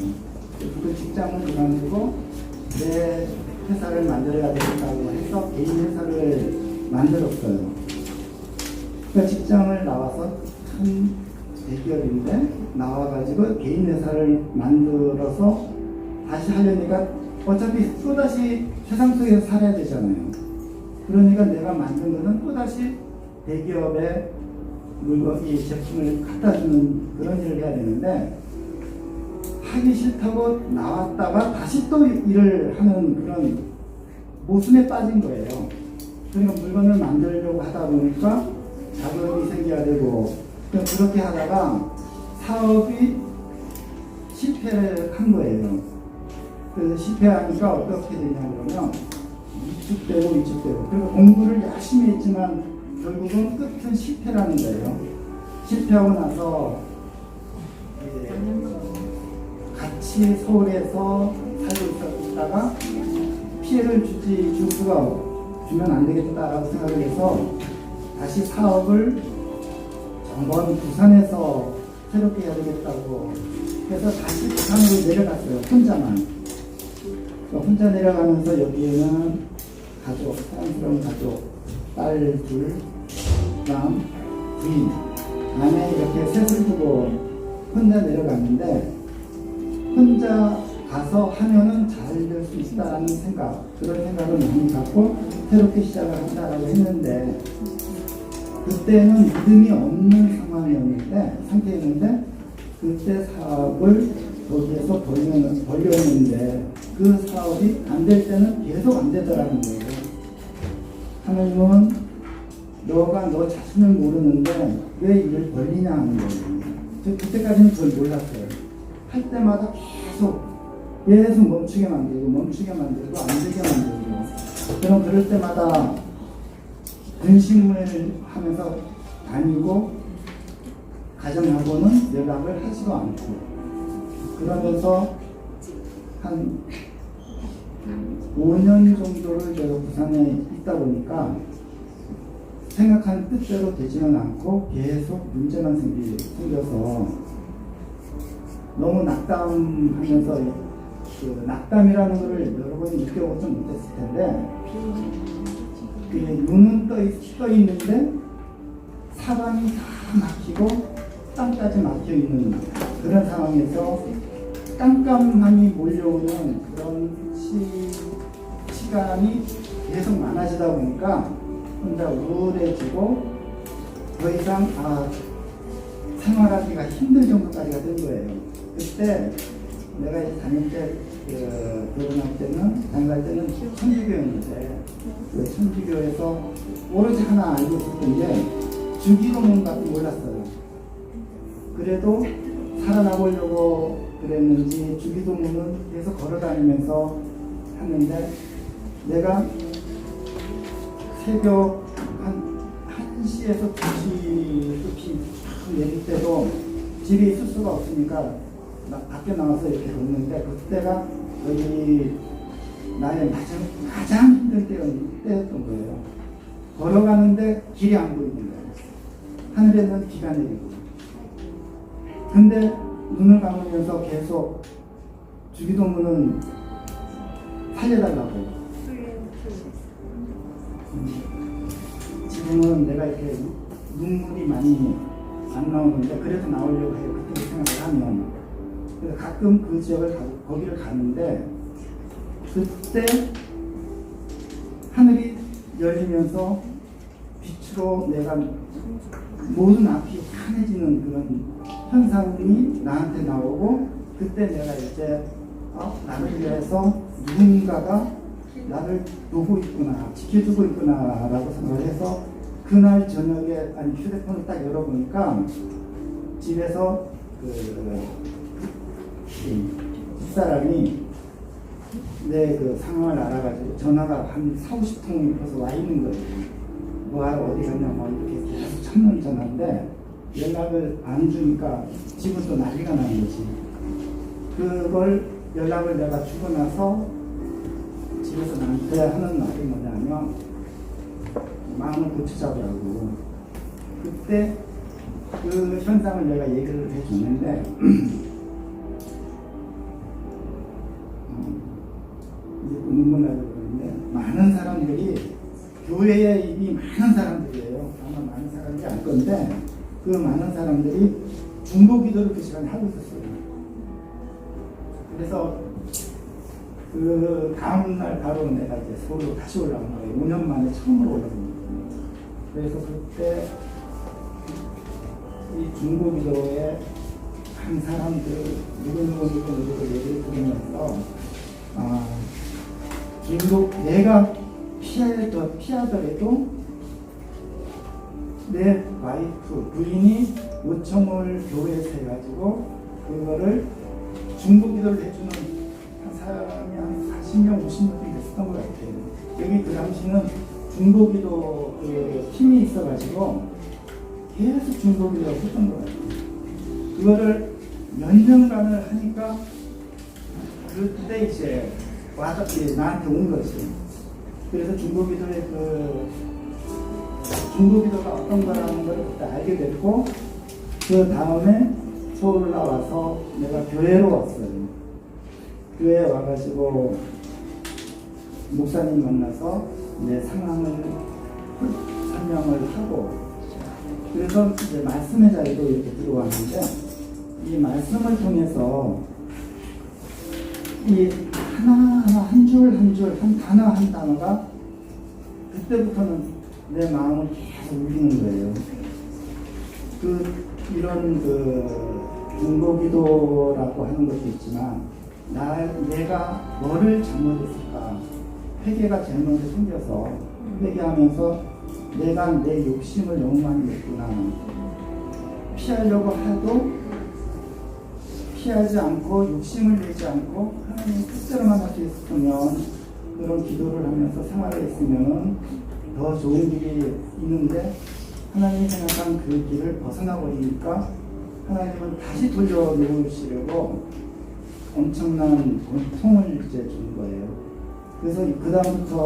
S3: 그 직장을 그만두고 내 회사를 만들어야 되겠다고 해서 개인 회사를 만들었어요. 그러니까 직장을 나와서 한 대기업인데 나와가지고 개인 회사를 만들어서 다시 하려니까 어차피 또다시 세상 속에서 살아야 되잖아요. 그러니까 내가 만든 거는 또다시 대기업에 물건, 이 제품을 갖다 주는 그런 일을 해야 되는데, 하기 싫다고 나왔다가 다시 또 일을 하는 그런 모순에 빠진 거예요. 그러니까 물건을 만들려고 하다 보니까 자금이 생겨야 되고, 그렇게 하다가 사업이 실패를 한 거예요. 그래서 실패하니까 어떻게 되냐 그러면 위축되고 그리고 공부를 열심히 했지만 결국은 끝은 실패라는 거예요. 실패하고 나서 같이 서울에서 살고 있다가 피해를 주면 안 되겠다라고 생각을 해서 다시 사업을 전번 부산에서 새롭게 해야 되겠다고 해서 다시 부산으로 내려갔어요. 혼자만. 혼자 내려가면서 여기에는 가족, 사랑스러운 가족, 딸 둘, 그다음 부인, 아내 이렇게 셋을 두고 혼자 내려갔는데, 혼자 가서 하면은 잘 될 수 있다라는 생각, 그런 생각을 많이 갖고 새롭게 시작을 한다라고 했는데, 그때는 믿음이 없는 상태였는데 그때 사업을 거기에서 벌렸는데 그 사업이 안 될 때는 계속 안 되더라는 거예요. 하나님은 너가 너 자신을 모르는데 왜 일을 벌리냐 하는 거예요. 저 그때까지는 그걸 몰랐어요. 할 때마다 계속 멈추게 만들고 안 되게 만들고, 그럼 그럴 때마다 근심을 하면서 다니고 가정하고는 연락을 하지도 않고, 그러면서 한 5년 정도를 제가 부산에 있다 보니까 생각한 뜻대로 되지는 않고 계속 문제만 생겨서 너무 낙담하면서, 그 낙담이라는 것을 여러분이 느껴보지 못했을 텐데, 눈은 떠 있는데 사방이 다 막히고 땅까지 막혀 있는 그런 상황에서 깜깜함이 몰려오는 그런 시간이 계속 많아지다 보니까 혼자 우울해지고 더 이상 생활하기가 힘들 정도까지가 된 거예요. 그때 내가 다닐 때 결혼할 때는 갈 때는 천주교였는데, 그 천주교에서 오로지 하나 알고 있었던 게 주기도문 같은 몰랐어요. 그래도 살아나보려고 그랬는지 주기도문은 계속 걸어다니면서 하는데, 내가 새벽 한 1시에서 2시 비 내릴 때도 집에 있을 수가 없으니까 밖에 나와서 이렇게 걷는데, 그때가 여기 나의 가장 힘든 때였던 거예요. 걸어가는데 길이 안 보이는 거예요. 하늘에는 비가 내리고. 근데 눈을 감으면서 계속 주기도문은 살려달라고. 지금은 내가 이렇게 눈물이 많이 안 나오는데 그래도 나오려고 해요. 그때 생각을 하면. 그래서 가끔 그 지역을 거기를 가는데, 그때 하늘이 열리면서 빛으로 내가 모든 앞이 환해지는 그런 현상이 나한테 나오고, 그때 내가 이제 나를 위해서 누군가가 나를 보고 있구나, 지켜주고 있구나라고 생각을 해서 그날 저녁에 아니 휴대폰을 딱 열어보니까 집에서 집사람이 내 그 상황을 알아가지고 전화가 한 40통이 벌써 와 있는 거예요. 뭐하러 어디 갔냐 뭐 이렇게 계속 찾는 전화인데 연락을 안 주니까 집은 또 난리가 나는 거지. 그걸 연락을 내가 주고 나서 집에서 나한테 하는 말이 뭐냐면 마음을 고치자고. 그때 그 현상을 내가 얘기를 해줬는데 이제 눈물 나고 그러는데 많은 사람들이 교회에 이미 많은 사람들이에요. 아마 많은 사람들이 알 건데 그 많은 사람들이 중보 기도를 그 시간에 하고 있었어요. 그래서 그 다음날 바로 내가 이제 서울로 다시 올라온 거예요. 5년 만에 처음으로 올라온 거예요. 그래서 그때 이 중보 기도에 한 사람들 누구 얘기를 들으면서 중보 내가 피하더라도 내 와이프 부인이 요청을 교회에서 해가지고 그거를 중보 기도를 해주는 한 사람이 한 40명 50명이 됐었던 것 같아요. 여기 그 당시는 중보 기도 그 팀이 있어가지고 계속 중보 기도를 했던 것 같아요. 그거를 몇 년간을 하니까 그때 이제 와서 나한테 온 거지. 그래서 중보기도의 중보기도가 어떤 거라는 걸 그때 알게 됐고, 그 다음에 서울 나와서 내가 교회로 왔어요. 교회에 와가지고 목사님 만나서 내 상황을 설명을 하고, 그래서 이제 말씀의 자리로 이렇게 들어왔는데, 이 말씀을 통해서 이 하나하나 한 줄 한 줄 한 단어 한 단어가 그때부터는 내 마음을 계속 울리는 거예요. 이런 중보기도라고 하는 것도 있지만 내가 뭐를 잘못했을까, 회개가 제일 먼저 생겨서 회개하면서 내가 내 욕심을 너무 많이 냈구나, 피하려고 해도 피하지 않고 욕심을 내지 않고 하나님의 뜻대로만 할 수 있으면, 그런 기도를 하면서 생활했으면 더 좋은 길이 있는데 하나님이 생각한 그 길을 벗어나 버리니까 하나님은 다시 돌려놓으시려고 엄청난 고통을 이제 준 거예요. 그래서 그 다음부터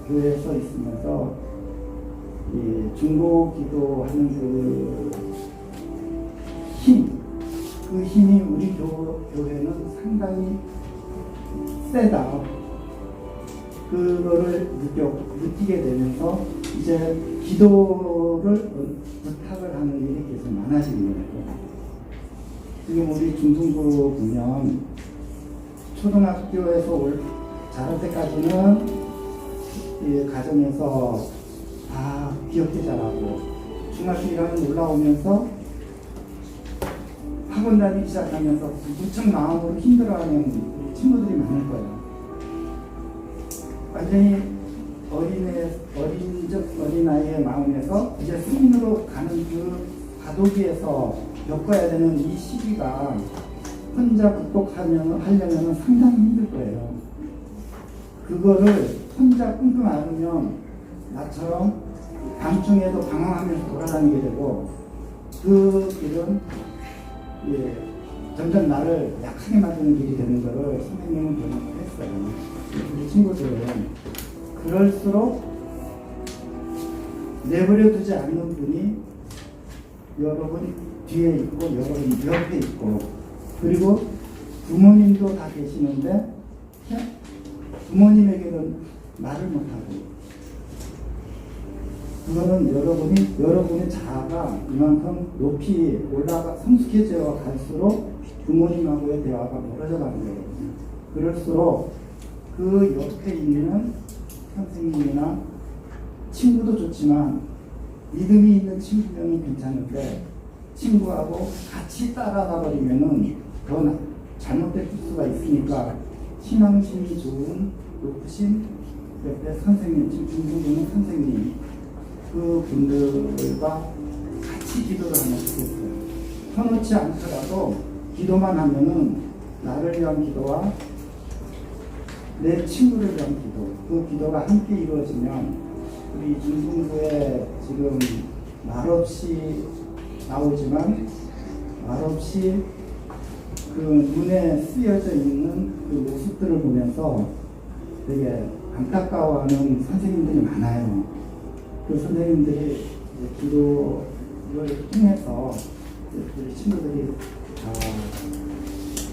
S3: 교회에서 있으면서 이 중보 기도하는 그 힘이 우리 교회는 상당히 세다. 그거를 느끼게 되면서 이제 기도를 부탁을 하는 일이 계속 많아지는 거예요. 지금 우리 중등부 보면 초등학교에서 자랄 때까지는 이 가정에서 다 귀엽게 자라고, 중학교 1학년 올라오면서 학원 다니기 시작하면서 무척 마음으로 힘들어하는 친구들이 많을 거예요. 완전히 어린아이의 마음에서 이제 성인으로 가는 그 과도기에서 겪어야 되는 이 시기가 혼자 극복하려면 상당히 힘들 거예요. 그거를 혼자 끙끙 앓으면 나처럼 밤중에도 방황하면서 돌아다니게 되고, 그 길은 점점 나를 약하게 만드는 길이 되는 것을 선생님은 경험했어요. 우리 친구들은 그럴수록 내버려 두지 않는 분이 여러분 뒤에 있고 여러분 옆에 있고, 그리고 부모님도 다 계시는데 부모님에게는 말을 못하고, 그거는 여러분의 자아가 이만큼 높이 올라가 성숙해져 갈수록 부모님하고의 대화가 멀어져 가는 거거든요. 그럴수록 그 옆에 있는 선생님이나 친구도 좋지만 믿음이 있는 친구면 괜찮은데, 친구하고 같이 따라가 버리면은 더 잘못될 수가 있으니까 신앙심이 좋은 높으신 옆에 선생님, 지금 중등부는 선생님, 그 분들과 같이 기도를 하면 좋겠어요. 터놓지 않더라도 기도만 하면은 나를 위한 기도와 내 친구를 위한 기도, 그 기도가 함께 이루어지면 우리 중등부에 지금 말없이 나오지만 말없이 그 눈에 쓰여져 있는 그 모습들을 보면서 되게 안타까워하는 선생님들이 많아요. 그 선생님들이 이제 기도를 통해서 우리 친구들이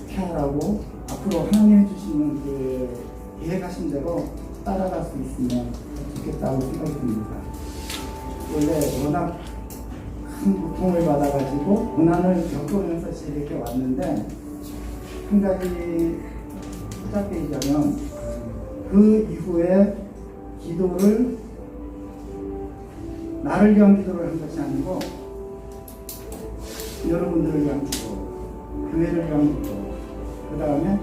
S3: 쾌활하고 앞으로 하나님이 주시는 그 계획하신 대로 따라갈 수 있으면 좋겠다고 생각이 듭니다. 원래 워낙 큰 고통을 받아가지고 고난을 겪으면서 이렇게 왔는데 한 가지 부탁드리자면 그 이후에 기도를 나를 위한 기도를 한 것이 아니고 여러분들을 위한 기도, 교회를 위한 기도, 그 다음에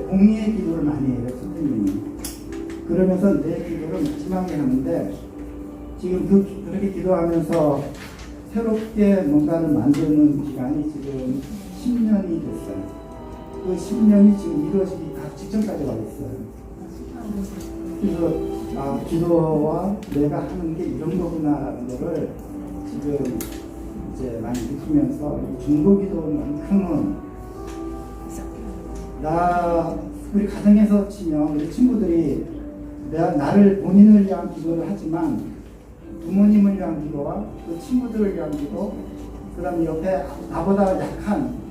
S3: 공의의 기도를 많이 해요, 선생님이. 그러면서 내 기도를 마지막에 하는데 지금 그렇게 기도하면서 새롭게 뭔가를 만드는 기간이 지금 10년이 됐어요. 그 10년이 지금 이루어지기 다 직전까지 와 있어요. 그래서 기도와 내가 하는 게 이런 거구나라는 거를 지금 이제 많이 느끼면서 이 중보기도만큼은 우리 가정에서 치면 우리 친구들이 나를 본인을 위한 기도를 하지만 부모님을 위한 기도와 또 친구들을 위한 기도, 그 다음에 옆에 나보다 약한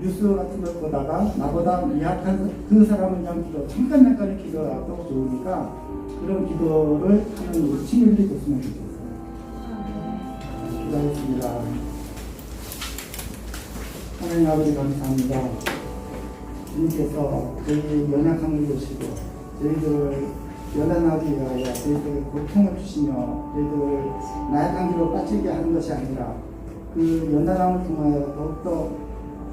S3: 뉴스 같은 걸 보다가 나보다 약한 그 사람을 위한 기도, 잠깐의 기도라도 좋으니까 그런 기도를 하는 우리 친구들이 됐으면 좋겠어요. 기도하겠습니다. 하나님 아버지 감사합니다. 주님께서 저희 연약함을 보시고 저희들을 연단하기 위하여 저희들에게 고통을 주시며 저희들을 나약한 길로 빠지게 하는 것이 아니라 그 연단함을 통하여 더욱더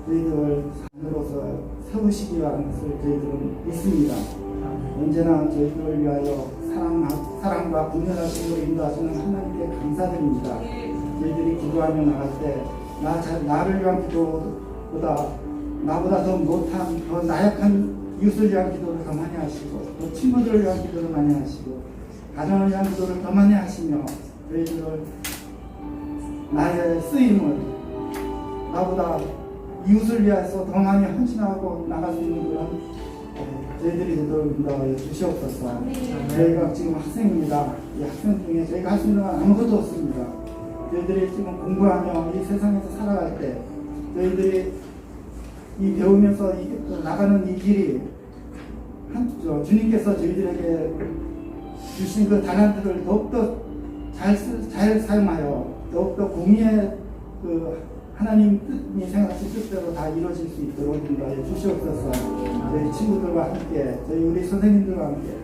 S3: 저희들을 산으로서 세우시기 하는 것을 저희들은 믿습니다. 언제나 저희들을 위하여 사랑과 분별하심으로 인도하시는 하나님께 감사드립니다. 저희들이 기도하며 나갈 때 나를 위한 기도보다 나보다 더 못한, 더 나약한 이웃을 위한 기도를 더 많이 하시고 또 친구들을 위한 기도를 많이 하시고 가정을 위한 기도를 더 많이 하시며 저희들을 나의 쓰임을 나보다 이웃을 위해서 더 많이 헌신하고 나갈 수 있는 그런 저희들이 되도록 인도하여 주시옵소서. 저희가 지금 학생입니다. 이 학생 중에 저희가 할 수 있는 건 아무것도 없습니다. 저희들이 지금 공부하며 이 세상에서 살아갈 때 저희들이 이 배우면서 나가는 이 길이 주님께서 저희들에게 주신 그 달란트를 더욱더 잘 사용하여 더욱더 공의의 그 하나님이 생각하신 뜻대로 다 이루어질 수 있도록 인도하여 주시옵소서. 저희 친구들과 함께 저희 우리 선생님들과 함께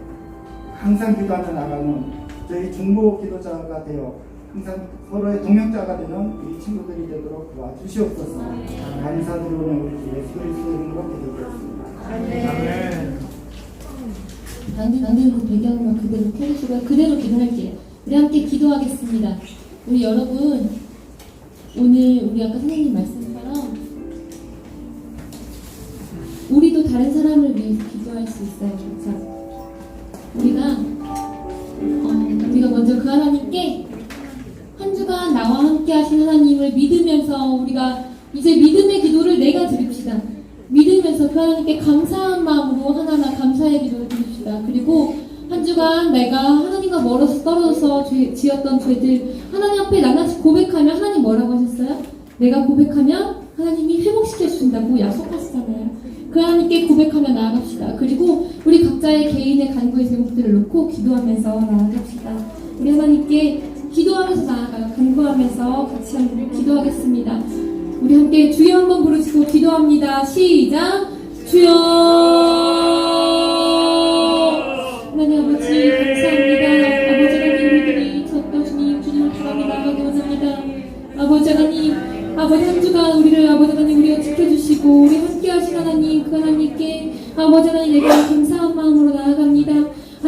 S3: 항상 기도하며 나가는 저희 중보 기도자가 되어 항상 서로의 동역자가 되는 우리 친구들이 되도록 도와주시옵소서. 감사드리며 우리 주 예수 그리스도 이름으로 기도드렸습니다.
S1: 방금 그 배경만 그대로 켜주시고 그대로 기도할게요. 우리 함께 기도하겠습니다. 우리 여러분 오늘 우리 아까 선생님 말씀처럼 우리도 다른 사람을 위해서 기도할 수 있어요. 그렇죠? 우리가 먼저 그 하나님께 한 주간 나와 함께 하신 하나님을 믿으면서 우리가 이제 믿음의 기도를 내가 드립시다. 믿으면서 그 하나님께 감사한 마음으로 하나하나 감사의 기도를 드립시다. 그리고 한 주간 내가 하나님과 멀어서 떨어져서 지었던 죄들 하나님 앞에 낱낱이 고백하면 하나님 뭐라고 하셨어요? 내가 고백하면 하나님이 회복시켜 주신다고 약속하시잖아요. 그 하나님께 고백하며 나아갑시다. 그리고 우리 각자의 개인의 간구의 제목들을 놓고 기도하면서 나아갑시다. 우리 하나님께 기도하면서 나아가요. 간구하면서 같이 한번 기도하겠습니다. 우리 함께 주여 한번 부르시고 기도합니다. 시작! 주여! 하나님 아버지 감사합니다. 아버지 하나님 우리들이 졌던 주님을 바라보나가게 원합니다. 아버지 하나님 아버지 한 주간 우리를 아버지 하나님 우리가 지켜주시고 우리 함께 하신 하나님 그 하나님께 아버지 하나님 내가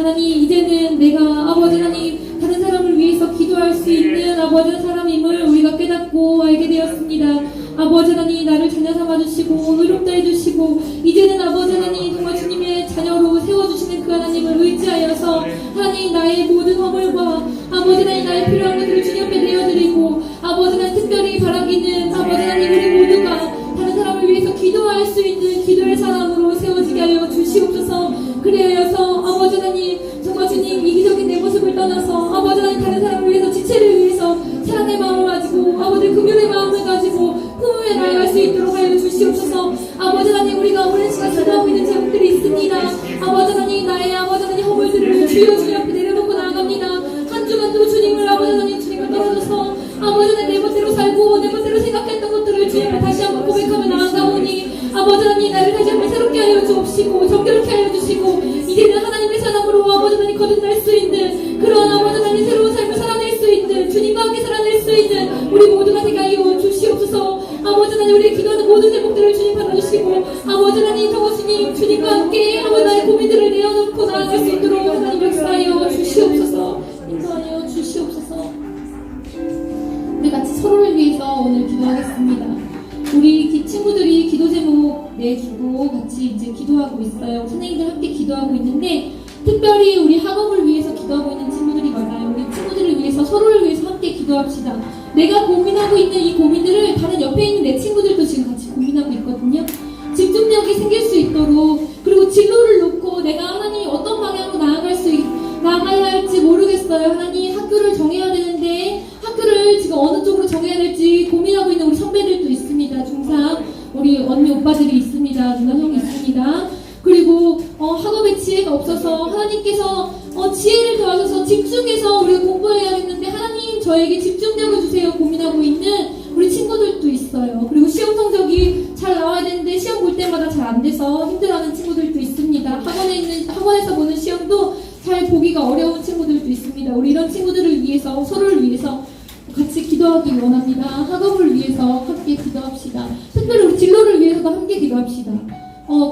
S1: 하나님, 이제는 내가 아버지 하나님 다른 사람을 위해서 기도할 수 있는 아버지 사람임을 우리가 깨닫고 알게 되었습니다. 아버지 하나님, 나를 자녀 삼아주시고 의롭다 해주시고 이제는 아버지 하나님 정말 주님의 자녀로 세워주시는 그 하나님을 의지하여서 하나님, 나의 모든 허물과 아버지 하나님 나의 필요한 것들을 주님 앞에 내어드리고 아버지 하나님 특별히 바라기는 아버지 하나님 우리 모두가 다른 사람을 위해서 기도할 수 있는 기도의 사람으로 세워지게 하여 주시옵소서. 그리하여서 아버지 하나님 정말 주님 이기적인 내 모습을 떠나서 아버지 하나님 다른 사람을 위해서 지체를 위해서 사랑의 마음을 가지고 아버지 긍휼의 마음을 가지고 품에 나아갈 수 있도록 하여 주시옵소서. 아버지 하나님, 우리가 오랜 시간 기도하고 있는 제목들이 있습니다. 아버지 하나님, 나의 아버지 하나님 허물들을 주여 주님 앞에 내려놓고 나아갑니다. 한 주간도 주님을 아버지 하나님 주님을 떨어져서 아버지 하나님 내 멋대로 살고 내 멋대로 생각했던 것들을 주님 앞에 다시 한번 고백하며 나아가오니 아버지 하나님 나를 다시 한번 새롭게 하여 주옵시고 정결케 하여 주시고 이제는 하나님의 사람으로 아버지 하나님 거듭날 수 있는 그런 아버지 하나님 새로운 삶을 살아낼 수 있는 주님과 함께 살아낼 수 있는 우리 모두가 되게 하여 주시옵소서. 아버지 하나님, 우리의 기도하는 모든 제목들을 주님 받아주시고 아버지 하나님 정말 주님과 함께 아버지 나의 고민들을 내어놓고 나아갈 수 있도록 하나님 역사하여 주시옵소서. 인도하여 주시옵소서. 우리 같이 서로를 위해서 오늘 기도하겠습니다. 우리 친구들이 기도 제목 내주고 같이 이제 기도하고 있어요. 선생님들 함께 기도하고 있는데 특별히 우리 학업을 위해서 기도하고 있는 친구들이 많아요. 우리 친구들을 위해서 서로를 위해서 함께 기도합시다. 내가 고민하고 있는 이 고민들을 다른 옆에 있는 내 친구들도 지금 같이 고민하고 있거든요. 집중력이 생길 수 있도록 그리고 진로를 놓고 내가 하나님 어떤 방향으로 나아가야 할지 모르겠어요. 하나님 학교를 정해야 되는데 학교를 지금 어느 쪽으로 정해야 될지 고민하고 있는 우리 선배들도 있습니다. 중3 우리 언니 오빠들이 있습니다. 누나 형이 있습니다. 그리고 학업에 지혜가 없어서 하나님께서 지혜를 더하셔서 집중해서 우리가 공부해야겠는데 하나님 저에게 집중력을 주세요 고민하고 있는 우리 친구들도 있어요. 그리고 시험 성적이 잘 나와야 되는데 시험 볼 때마다 잘 안 돼서 힘들어하는 친구들도 있습니다. 학원에서 보는 시험도 잘 보기가 어려운 친구들도 있습니다. 우리 이런 친구들을 위해서 서로를 위해서 같이 기도하기 원합니다. 학업을 위해서 함께 기도합시다. 특별히 우리 진로를 위해서도 함께 기도합시다.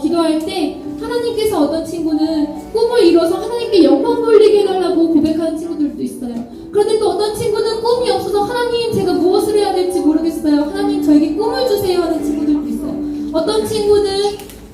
S1: 기도할 때 하나님께서 어떤 친구는 꿈을 이뤄서 하나님께 영광 돌리게 해달라고 고백하는 친구들도 있어요. 그런데 또 어떤 친구는 꿈이 없어서 하나님 제가 무엇을 해야 될지 모르겠어요. 하나님 저에게 꿈을 주세요 하는 친구들도 있어요. 어떤 친구는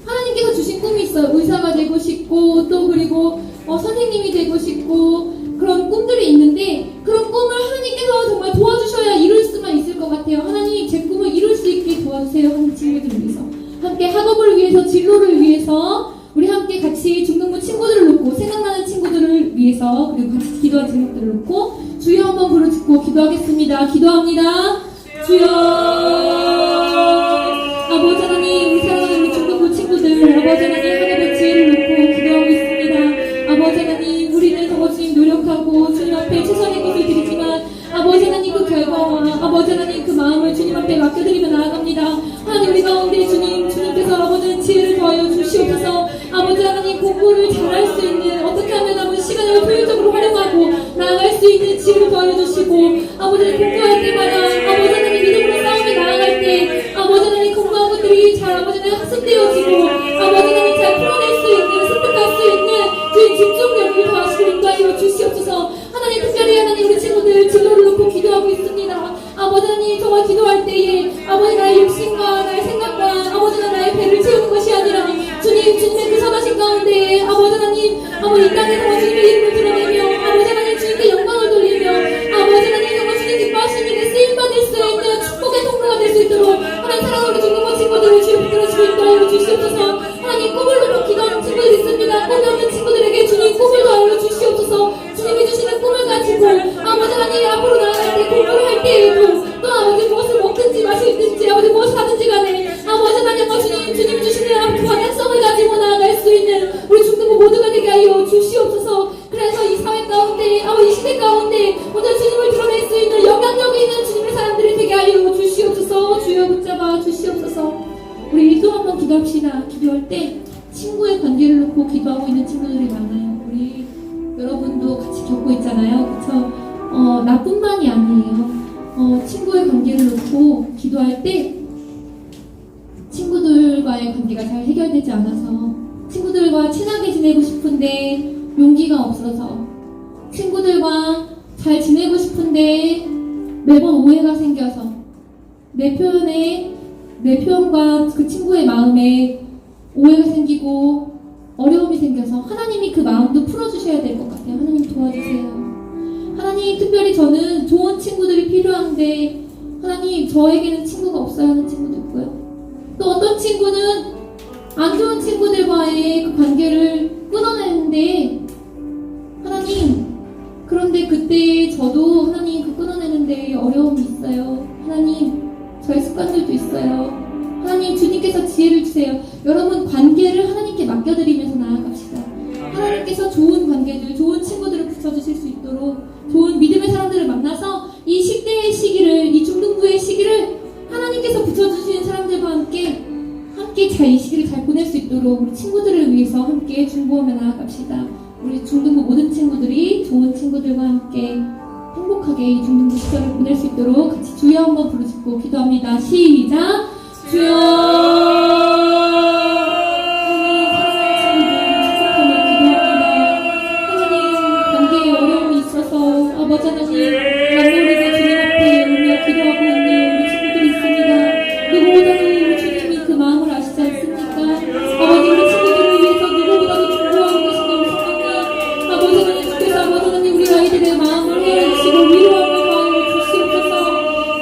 S1: 하나님께서 주신 꿈이 있어요. 의사가 되고 싶고 또 그리고 선생님이 되고 싶고 그런 꿈들이 있는데 그런 꿈을 하나님께서 정말 도와주셔야 이룰 수만 있을 것 같아요. 하나님 제 꿈을 이룰 수 있게 도와주세요 하는 친구들을 위해서 함께 학업을 위해서 진로를 위해서 우리 함께 같이 중등부 친구들을 놓고 생각나는 친구들을 위해서 그리고 같이 기도한 제목들을 놓고 주여 한번 부르짖고 기도하겠습니다. 기도합니다. 주여 아버지 하나님 우리 사랑하는 우리 중등부 친구들 아버지 하나님 하늘의 지혜를 놓고 기도하고 있습니다. 아버지 하나님 우리는 정말 주님 노력하고 주님 앞에 최선의 것을 드리지만 아버지 하나님 그 결과와 아버지 하나님 그 마음을 주님 앞에 맡겨드리며 나아갑니다. 하나님 우리 가운데 주님께서 아버지는 지혜를 더하여 주시옵소서. 아버지 하나님 공부를 잘할 수 있는 어떻게 하면 남은 시간을 효율적으로 활용하고 나아갈 수 있는 지혜를 더하여 주시고 아버지 하나님 공부할 때마다 아버지 하나님 믿음으로 싸움에 나아갈 때 아버지 하나님 공부한 것들이 잘 아버지 하나님 학습되어지고 아버지 하나님 잘 풀어낼 수 있는 습득할 수 있는 주의 집중력을 더하시고 인도하여 주시옵소서. 하나님 특별히 하나님 우리 친구들 진로를 놓고 기도하고 있습니다. 아버지 하나님 정말 기도할 때에 아버지 나의 욕심과 나의 생각과 아버지 나의 배를 채우는 것이 아니라 주님의 그 선하신 가운데 아버지 하나님 이 땅에 정말 주님의 이름을 드러내며 아버지 하나님 주님께 영광을 돌리며 아버지 하나님 정말 주님 기뻐하시는 일에 쓰임받을 수 있는 축복의 통로가 될 수 있도록 하나님 사랑하는 중국어 친구들을 주님 붙들어주시고 인도하여 주시옵소서. 하나님 꿈을 놓고 기도하는 친구들이 있습니다. 꿈이 없는 친구들에게 주님 꿈을 더하여 주시옵소서. 주님이 주시는 꿈을 가지고 아버지 하나님 앞으로 나아갈 때 공부를 할 때에도 또 아버지 무엇을 먹든지 마시든지 아버지 무엇을 하든지 간에 아버지 하나님 주님 주시는 그 방향성을 가지고 나아갈 수 있는 우리 중등부 모두가 되게 하여 주시옵소서. 그래서 이 사회 가운데 이 시대 가운데 오늘 주님을 드러낼 수 있는 영향력이 있는 주님의 사람들이 되게 하여 주시옵소서. 주여 붙잡아 주시옵소서. 우리 또 한번 기도합시다. 기도할 때 친구의 관계를 놓고 기도하고 있는 친구들이 많아요. 우리 여러분도 같이 겪고 있잖아요. 그쵸? 나뿐만이 아니에요. 친구의 관계를 놓고 기도할 때 친구들과의 관계가 잘 해결되지 않아서 친구들과 친하게 지내고 싶은데 용기가 없어서 친구들과 잘 지내고 싶은데 매번 오해가 생겨서 내 표현과 그 친구의 마음에 오해가 생기고 어려움이 생겨서 하나님이 그 마음도 풀어주셔야 될 것 같아요. 하나님 도와주세요. 하나님, 특별히 저는 좋은 친구들이 필요한데 하나님, 저에게는 친구가 없어야 하는 친구도 있고요. 또 어떤 친구는 안 좋은 친구들과의 그 관계를 끊어내는데 하나님, 그런데 그때 저도 하나님 그 끊어내는데 어려움이 있어요. 하나님, 저의 습관들도 있어요. 하나님, 주님께서 지혜를 주세요. 여러분, 관계를 하나님께 맡겨드리면서 나아갑시다. 하나님께서 좋은 관계들, 좋은 친구들을 붙여주실 수 있도록 좋은 믿음의 사람들을 만나서 이 10대의 시기를, 이 중등부의 시기를 하나님께서 붙여주시는 사람들과 함께 잘 이 시기를 잘 보낼 수 있도록 우리 친구들을 위해서 함께 중보하며 나아갑시다. 우리 중등부 모든 친구들이 좋은 친구들과 함께 행복하게 이 중등부 시절을 보낼 수 있도록 같이 주여 한번 부르짖고 기도합니다. 시작! 주여! 아버지 하나님, 남모르게 주님 앞에 울며 기도하고 있는 우리 친구들이 있습니다. 누구보다도 우리 주님이 그 마음을 아시지 않습니까? 아버지, 우리 친구들을 위해서 누구보다도 중보하고 계신 우리 성령님, 아버지 하나님, 주께서 아버지 하나님, 우리 아이들의 마음을 헤아리시고 위로하며 마음을 주시옵소서.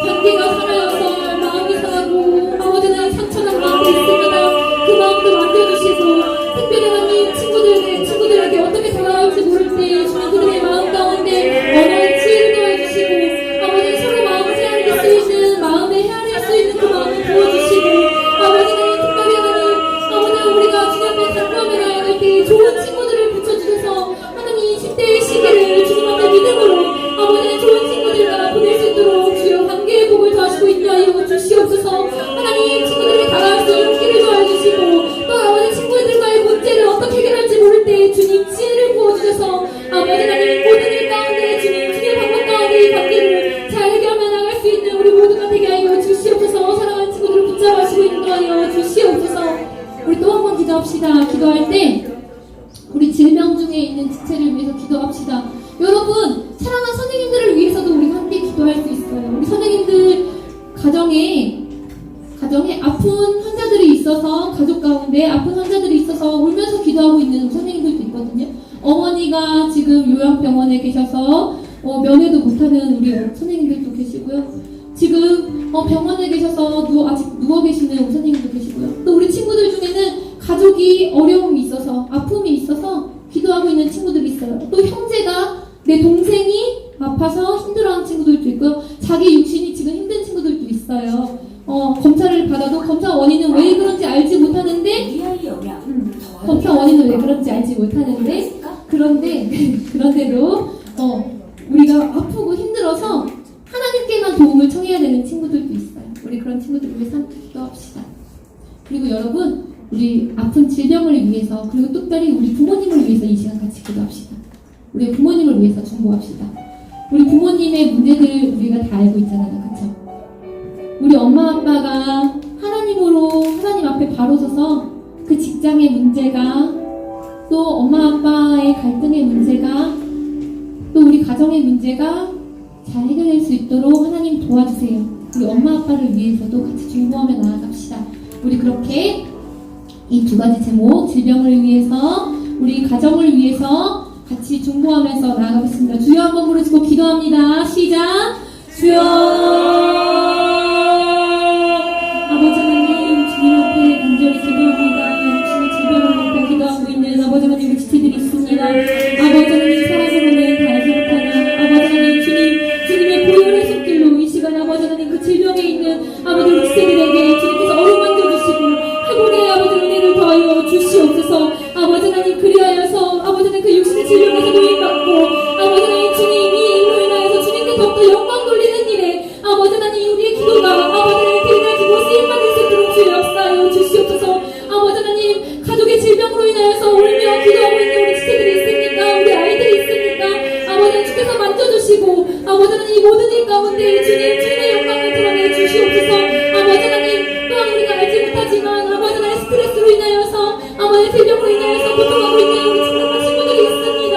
S1: 관계가 살아서 마음이 상하고 아버지 하나님 상처난 마음이 있습니다. 그 마음도 만져주시고 특별히 하나님 친구들에게 어떻게 다가갈지 모를 때 주님 그들의 마음 가운데 언어의 지혜를 더해주시고 아버지 서로 마음을 헤아릴 수 있는 마음에 헤아릴 수 있는 그 마음을 부어주시고 아버지는 특별히 하나님 아버지 우리가 주님 앞에 간구하며 나아갈 때 좋은 친구들을 붙여주셔서 하나님 20대의 시기를 주님 앞에 믿음으로 아버지는 좋은 친구들과 보낼 수 있도록 주여 관계의 복을 더하시고 있나요 주시옵소서. 하나님 친구들에게 다가갈 수 있는 용기를 더해주시고 또 아버지 친구들과의 문제를 어떻게 해결할지 모를 때 주님 지혜를 부어주셔서 아버지 하나님 모든 일 가운데 주님의 방법 가운데 이 관계를 잘 해결하며 나갈 수 있는 우리 모두가 되게 하여 주시옵소서. 사랑하는 친구들을 붙잡아주시고 인도하여 주시옵소서. 우리 또 한 번 기도합시다. 기도할 때 우리 질병 중에 있는 지체를 위해서 기도합시다. 여러분, 사랑하는 선생님들을 위해서도 우리가 함께 기도할 수 있어요. 우리 선생님들 가정에 아픈 환자들이 있어서 가족 가운데 아픈 환자들이 있어서 울면서 기도하고 있는 선생님들도 있거든요. 어머니가 지금 요양병원에 계셔서 면회도 못하는 우리 선생님들도 계시고요. 지금 병원에 계셔서 아직 누워 계시는 우리 선생님도 계시고요. 또 우리 친구들 중에는 가족이 어려움이 있어서 아픔이 있어서 기도하고 있는 친구들이 있어요. 또 형제가 내 동생이 아파서 힘들어하는 친구들도 있고요. 자기 육신이 지금 힘든 친구들도 있어요. 검사를 받아도 검사 원인은 왜 그런지 알지 못하는데 검사 원인은 왜 그런지 알지 못하는데 그런데도 우리가 아프고 힘들어서 하나님께만 도움을 청해야 되는 친구들도 있어요. 우리 그런 친구들을 위해서 함께 기도합시다. 그리고 여러분, 우리 아픈 질병을 위해서 그리고 특별히 우리 부모님을 위해서 이 시간 같이 기도합시다. 우리 부모님을 위해서 중보합시다. 우리 부모님의 문제들 우리가 다 알고 있잖아요. 그렇죠? 우리 엄마 아빠가 하나님 앞에 바로 서서 그 직장의 문제가 또 엄마 아빠의 갈등의 문제가 또 우리 가정의 문제가 잘 해결될 수 있도록 하나님 도와주세요. 우리 엄마 아빠를 위해서도 같이 중보하며 나아갑시다. 우리 그렇게 이 두 가지 제목, 질병을 위해서 우리 가정을 위해서 같이 중보하면서 나아가겠습니다. 주여 한번 부르시고 기도합니다. 시작! 주여! 아버지 하나님, 주님 앞에 간절히 기도합니다. 주님의 질병을 놓고 기도하고 있는 아버지 하나님의 지체들이 있습니다. 아버지 하나님, 사랑으로는 다 알지 못하는 아버지 하나님, 주님의 보혈의 손길로 이 시간 아버지 하나님 그 질병에 있는 아버지 우리 지체들에게 주님께서 어루만져 주시고 회복의 아버지 은혜를 더하여 주시옵소서. 아버지 하나님, 그리하여서 아버지 하나님 그 육신의 질병에서 노임받고 아버지 하나님 주님 이 일로 인하여서 주님께 더욱더 영광 돌리는 일에 아버지 하나님 우리의 기도가 아버지 하나님 드려지고 쓰임받을 수 있도록 주여 역사하여 주시옵소서. 아버지 하나님, 가족의 질병으로 인하여서 울며 기도하고 있는 우리 지체들이 있습니까? 우리 아이들이 있습니까? 아버지 하나님 주께서 만져주시고 아버지 하나님 이 모든 일 가운데 주님의 영광을 드러내 주시옵소서. 아버지 하나님, 또한 우리가 알지 못하지만 아버지 하나님 스트레스로 인하여서 아버지 질병으로 인하여서 고통하고 있는 우리 친구들이 있습니다.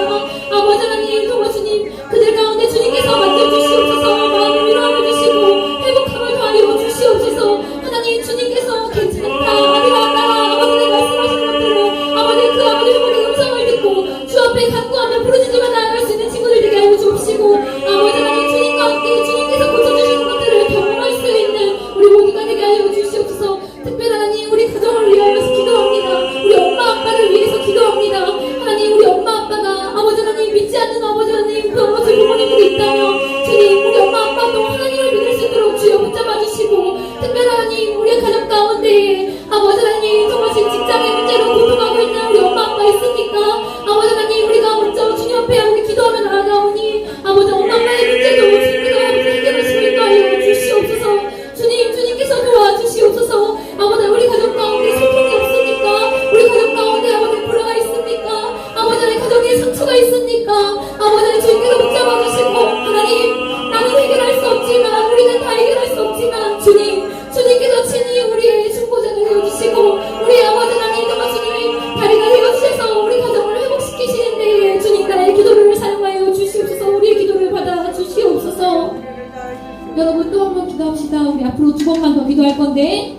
S1: 앞으로 2번만 더 기도할 건데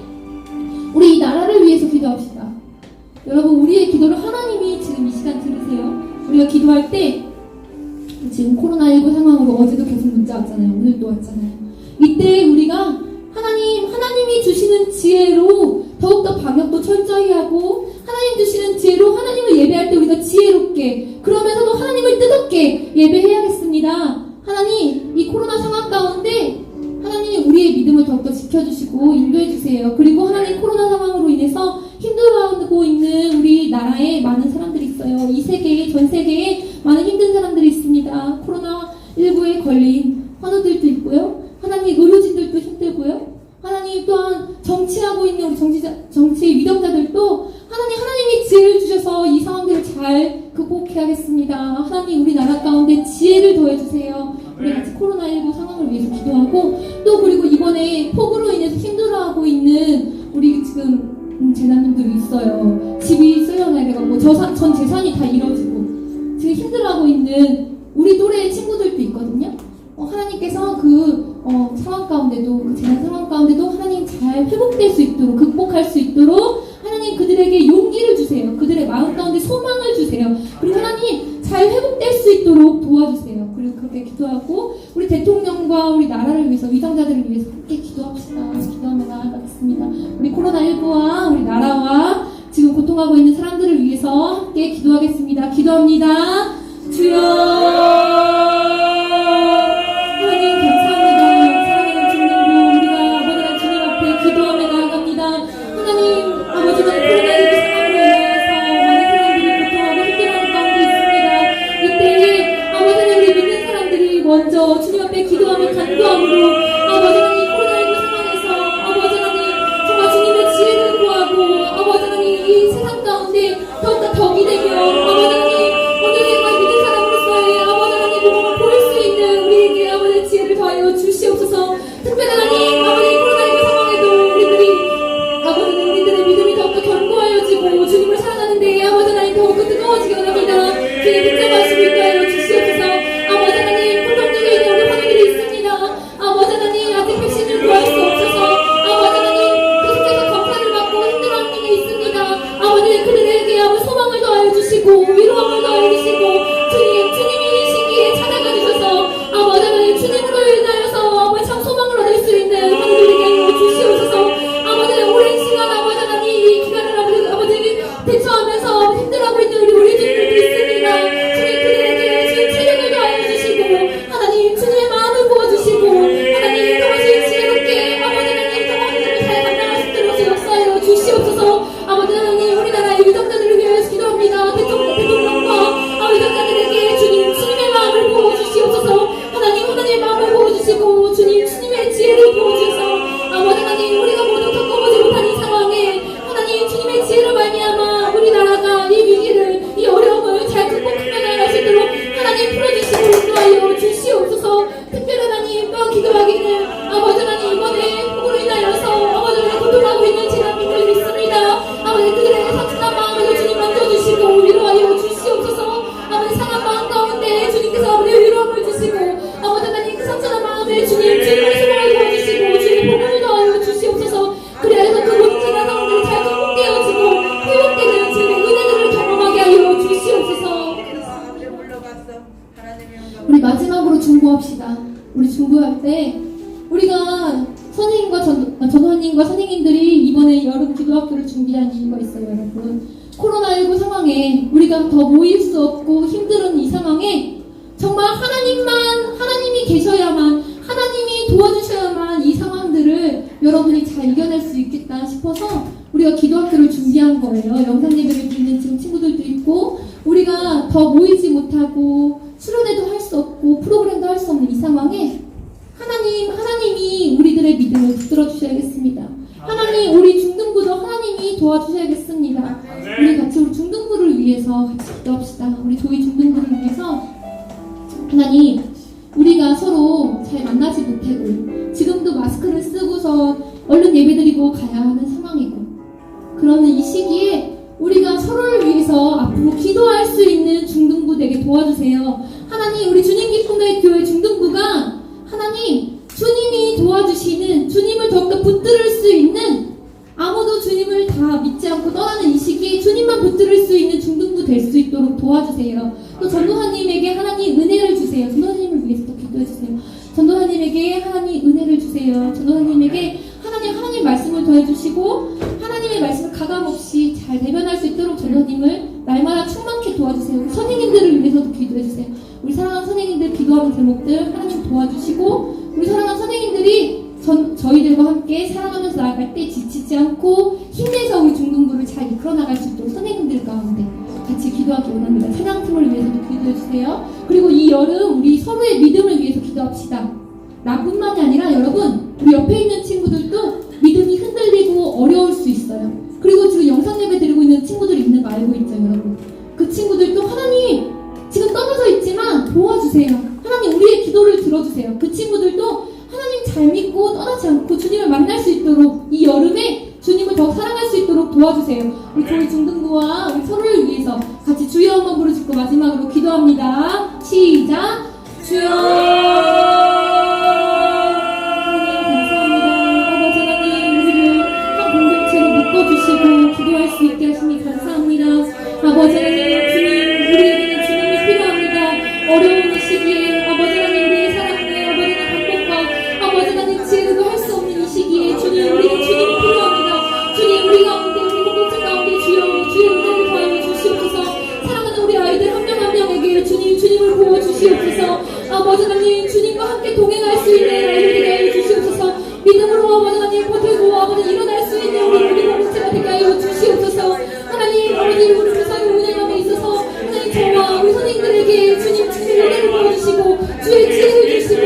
S1: 우리 이 나라를 위해서 기도합시다. 여러분, 우리의 기도를 하나님이 지금 이 시간 들으세요. 우리가 기도할 때 지금 코로나19 상황으로 어제도 계속 문자 왔잖아요. 오늘도 왔잖아요. 이때 우리가 하나님이 주시는 지혜로 더욱더 방역도 철저히 하고, 하나님 주시는 지혜로 하나님을 예배할 때 우리가 지혜롭게, 그러면서도 하나님을 뜻없게 예배해야겠습니다. 하나님, 이 코로나 상황 가운데 하나님 우리의 믿음을 더욱더 지켜주시고 인도해주세요. 그리고 하나님, 코로나 상황으로 인해서 힘들어하고 있는 우리 나라에 많은 사람들이 있어요. 이 세계에, 전 세계에 많은 힘든 사람들이 있습니다. 코로나19에 걸린 환우들도 있고요. 하나님, 의료진들도 힘들고요. 하나님, 또한 정치하고 있는 우리 정치 위정자들도 하나님이 지혜를 주셔서 이 상황들을 잘 극복해야겠습니다. 하나님, 우리 나라 가운데 지혜를 더해주세요. 우리 같이 코로나19 상황을 위해서 기도하고, 또 그리고 이번에 폭우로 인해서 힘들어하고 있는 우리 지금 재난님들이 있어요. 집이 쓸려내려가고 전 재산이 다 잃어지고 지금 힘들어하고 있는 우리 또래의 친구들도 있거든요. 하나님께서 그 상황 가운데도, 그 재난 상황 가운데도 하나님 잘 회복될 수 있도록, 극복할 수 있도록 하나님 그들에게 용기를 주세요. 그들의 마음 가운데 소망을 주세요. 그리고 하나님 잘 회복될 수 있도록 도와주세요. 그리고 그렇게 기도하고, 우리 대통령과 우리 나라를 위해서, 위정자들을 위해서 함께 기도합시다. 기도하며 나아가겠습니다. 우리 코로나19와 우리 나라와 지금 고통하고 있는 사람들을 위해서 함께 기도하겠습니다. 기도합니다. 주여, 하나님 감사합니다. 사랑하는 주님으로 우리가 아버지가 주님 앞에 기도하며 나아갑니다. 하나님, 아버지가 코로나19 상황으로 인해서 많은 사람들이 고통하고 힘들어하는 가운데 있습니다. 이때에 아버지는 우리 믿는 사람들이 먼저 주님 앞에 기도하며 간구함으로, 아버지 하나님, 코로나19 상황에서 아버지 하나님 정말 주님의 지혜를 구하고, 아버지 하나님 이 세상 가운데 더욱더 덕이 되며, 아버지 하나님 오늘 정말 믿는 사람으로서의 아버지 하나님 몸을 보일 수 있는 우리에게 아버지 지혜를 더하여 주시옵소서. 특별히 하나님, 아버지 코로나19 상황에도 우리들의 믿음이 더욱더 견고하여지고 주님을 사랑하는데 아버지 하나님 더욱더 뜨거워지게 원합니다. 주님 붙잡아주시고 있게 하여 주시옵소서. 아버지 하나님, 골방지에 있는 우리 환우들이 있습니다. 아버지 하나님, 아직 백신을 구할 수 없어서 아버지 하나님 계속해서 검사를 받고 힘들어하는 분이 있습니다. 아버지, 그들에게 아버지 소망을 더하여 주시고 위로함을 더하여 주시고, 주님이 이 시기에 찾아가 주셔서 아버지 하나님 주님으로 인하여서 아버지 참 소망을 얻을 수 있는 환우들에게 하여 주시옵소서. 아버지, 오랜 시간 아버지 하나님 이 기간을 아버지 대처하면서 힘들어하고 있는 우리 의료진들도 있습니다. 주님, 그들에게 주님 체력을 더하여 주시고, 하나님 주님의 마음을 부어주시고, 하나님 정말 지혜롭게 아버지 하나님 정말 잘 감당할 수 있도록 역사하여 주시옵소서. 아버지 하나님, 우리나라의 위정자들을 위하여 기도합니다. 대통령과 위정자들에게 주님의 마음을 부어주시옵소서. 하나님의 마음을 부어주시고, 주님의 지혜를 부어주셔서 아버지 하나님, 우리가 모두 겪어보지 못한 이 상황에 하나님 주님의 지혜로 말미암아 우리 나라가 이 위기를, 이 어려움을 잘 극복해 나갈 수 있도록 하나님 풀어주시고 인도하여 주시옵소서. 특별히 하나님, 또 기도하기는 아버지 하나님, 이번에 폭우로 인하여서 아버지 하나님 고통하고 있는 재난민들이 있습니다. 아버지, 그들의 상심한 마음을 주님 만져주시고 위로하여 주시옵소서. 아버지, 상한 마음 가운데 주님께서 아버지 위로함을 주시고, 아버지 하나님 그 상처난 마음에 주님의 소망을 도와주시고 주님의 복음을 더하여 주시옵소서. 그래서 그 모든 상황들이 잘 극복되어지고 회복되는 주님의 은혜들을 경험하게 하여 주시옵소서. 우리 마지막으로 중보합시다. 우리 중보할 때 우리가 선생님과 전도사님과 선생님들이 이번에 여름 기도학교를 준비한 이유가 있어요, 여러분. 코로나19 상황에 우리가 더 모일 수 없고 힘든 이 상황에 정말 하나님이 계셔야만, 하나님이 도와주셔야만 이 상황들을 여러분이 잘 이겨낼 수 있겠다 싶어서 우리가 기도학교를 준비한 거예요. 영상 예배를 드리는 지금 친구들도 있고, 우리가 더 모이지 못하고 수련회도 할 수 없고 프로그램도 할 수 없는 이 상황에 하나님이 우리들의 믿음을 붙들어 주셔야겠습니다. 하나님, 우리 중등부도 하나님이 도와주셔야겠습니다. 우리 같이 우리 중등부를 위해서 같이 기도합시다. 우리 조이 중등부를 위해서 하나님, 우리가 서로 잘 만나지 못하고 지금도 마스크를 쓰고서 얼른 예배드리고 가야 하는 상황이고, 그러는 이 시기에 우리가 서로를 위해서 앞으로 기도할 수 있는 중등부 되게 도와주세요. 하나님, 우리 주님 기쁨의 교회 중등부가 하나님 주님이 도와주시는, 주님을 더욱더 붙들을 수 있는, 아무도 주님을 다 믿지 않고 떠나는 이 시기에 주님만 붙들을 수 있는 중등부 될 수 있도록 도와주세요. 또 전도사님에게 하나님 은혜를 주세요. 전도사님을 위해서 또 기도해 주세요. 전도사님에게 하나님 은혜를 주세요. 전도사님에게 하나님 말씀을 더해주시고 하나님의 말씀을 가감없이 잘 대변할 수 있도록 전도사님을 날마다 충만케 도와주세요. 우리 선생님들을 위해서도 기도해 주세요. 우리 사랑하는 선생님들 기도하는 제목들 하나님 도와주시고, 우리 사랑하는 선생님들이 저희들과 함께 사랑하면서 나아갈 때 지치지 않고 힘내서 우리 중등부를 잘 이끌어 나갈 수 있도록 선생님들 가운데 같이 기도하기 원합니다. 사랑팀을 위해서도 기도해 주세요. 그리고 이 여름 우리 서로의 믿음을 위해서 기도합시다. 나뿐만이 아니라 여러분, 우리 옆에 있는 친구들도 믿음이 흔들리고 어려울 수 있어요. 그리고 지금 영상 예배 드리고 있는 친구들이 있는 거 알고 있죠, 여러분? 그 친구들도 하나님 지금 떨어져 있지만 도와주세요. 하나님 우리의 기도를 들어주세요. 그 친구들도 하나님 잘 믿고 떠나지 않고 주님을 만날 수 있도록 이 여름에 주님을 더 사랑할 수 있도록 도와주세요. 우리 저희 중등부와 우리 서로를 위해서 같이 주여 한번 부르짖고 마지막으로 기도합니다. 시작! 주여! 기도할 수 있게 하시니 감사합니다. 아버지 하나님, 주님, 우리에게는 주님이 필요합니다. 어려운 이 시기에 아버지 하나님, 우리의 사랑과 아버지 하나님 방법과 아버지 하나님 지혜도 할 수 없는 이 시기에 주님, 우리는 주님이 필요합니다. 주님, 우리 가운데, 우리 공동체 가운데 주의 은혜를 더하여 주시옵소서. 사랑하는 우리 아이들 한 명 한 명에게 주님을 부어 주시옵소서. 아버지 하나님, 주님과 함께 동행할 수 있는 아이들 되게 하여 주시옵소서. 믿음으로 아버지 하나님 버티고 아버지 일어날 수 있는 우리 공동체가 되게 하여 주시옵소서. 하나님, 아버지 우리 교사를 운행함에 있어서 하나님 저와 우리 선생님들에게 주님 은혜를 보여주시고 주의 지혜를 주시고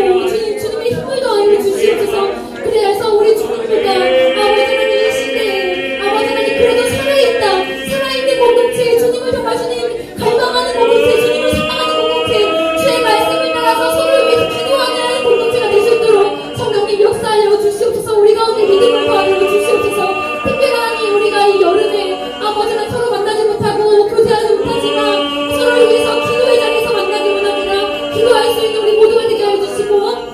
S1: 주님의 힘을 더하여 주시옵소서. 그래서 우리 주님들과 아버지 하나님 이 시대에 아버지 하나님 그래도 살아있는 공동체, 주님을 정말 주님 갈망하는 공동체, 주님을 사랑하는 공동체, 주의 말씀을 따라서 서로를 위해서 기도하는 공동체가 될 수 있도록 성령님 역사하여 주시옵소서. 우리 가운데 믿음을 더하여 주시옵소서. 특별하니 우리가 이 여름에 아버지는 서로 만나지 못하고 교제하지 못하지만 서로를 위해서 기도의 자리에서 만나기 원합니다. 기도할 수 있는 우리 모두가 되게 해주시고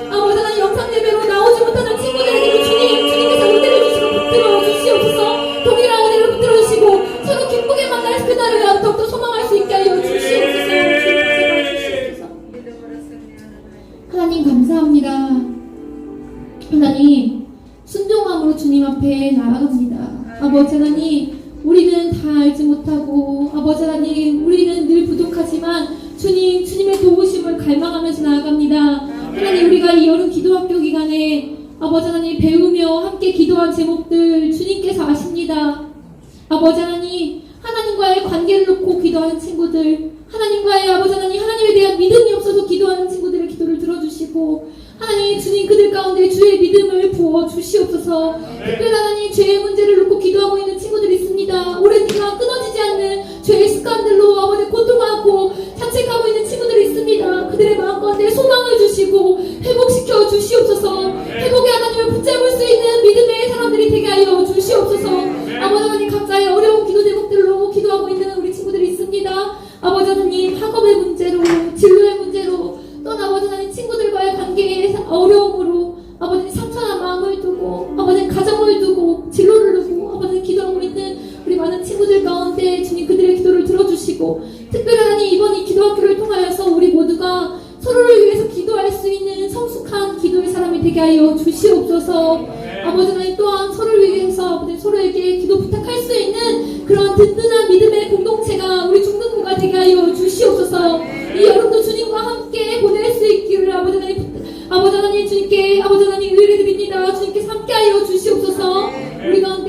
S1: 아버지 하나님 영상 예배로 나오지 못하는 친구들에게도 주님께서 은혜를 주시고 붙들어 주시옵소서. 동일한 은혜를 붙들어 주시고 서로 기쁘게 만날 그날을 더욱더 소망할 수 있게 하여 주시옵소서. 하나님 감사합니다. 하나님 순종함으로 주님 앞에 나아갑니다. 아버지 하나님, 우리는 다 알지 못하고 아버지 하나님, 우리는 늘 부족하지만 주님의 도우심을 갈망하면서 나아갑니다. 하나님, 우리가 이 여름 기도학교 기간에 아버지 하나님 배우며 함께 기도한 제목들 주님께서 아십니다. 아버지 하나님, 하나님과의 관계를 놓고 기도하는 친구들, 하나님과의 아버지 하나님, 하나님에 대한 믿음이 없어서 기도하는 친구들의 기도를 들어주시고 하나님, 주님 그들 가운데 주의 믿음을 부어 주시옵소서. 특별히 하나님, 죄의 문제를 놓고 기도하고 있는 친구들이 있습니다. 오랜 기간 끊어지지 않는 죄의 습관들로 아버지 고통하고 자책하고 있는 친구들이 있습니다. 그들의 마음 가운데 소망을 주시고 회복시켜 주시옵소서. 회복의 하나님을 붙잡을 수 있는 믿음의 사람들이 되게 하여 주시옵소서. 아버지 하나님, 각자의 어려운 기도 제목들로 기도하고 있는 우리 친구들이 있습니다. 아버지 하나님, 학업의 문제로, 진로의 문제로, 또 아버지 하나님 친구들과의 관계의 어려움으로 아버지 상처난 마음을 두고 아버지 가정을 두고 진로를 두고 아버지 기도하고 있는 우리 많은 친구들 가운데 주님 그들의 기도를 들어주시고 특별히 하나님 이번 이 기도학교를 통하여서 우리 모두가 서로를 위해서 기도할 수 있는 성숙한 기도의 사람이 되게 하여 주시옵소서. 아버지 하나님 또한 서로를 위해서 아버지 서로에게 기도 부탁할 수 있는 그런 든든한 믿음의 공동체가 우리 중등부가 되게 하여 주시옵소서. 이 여름도 주님과 함께 보낼 수 있기를 아버지 하나님 주님께 아버지 하나님 의뢰드립니다. 주님께서 함께하여 주시옵소서. 우리 가운데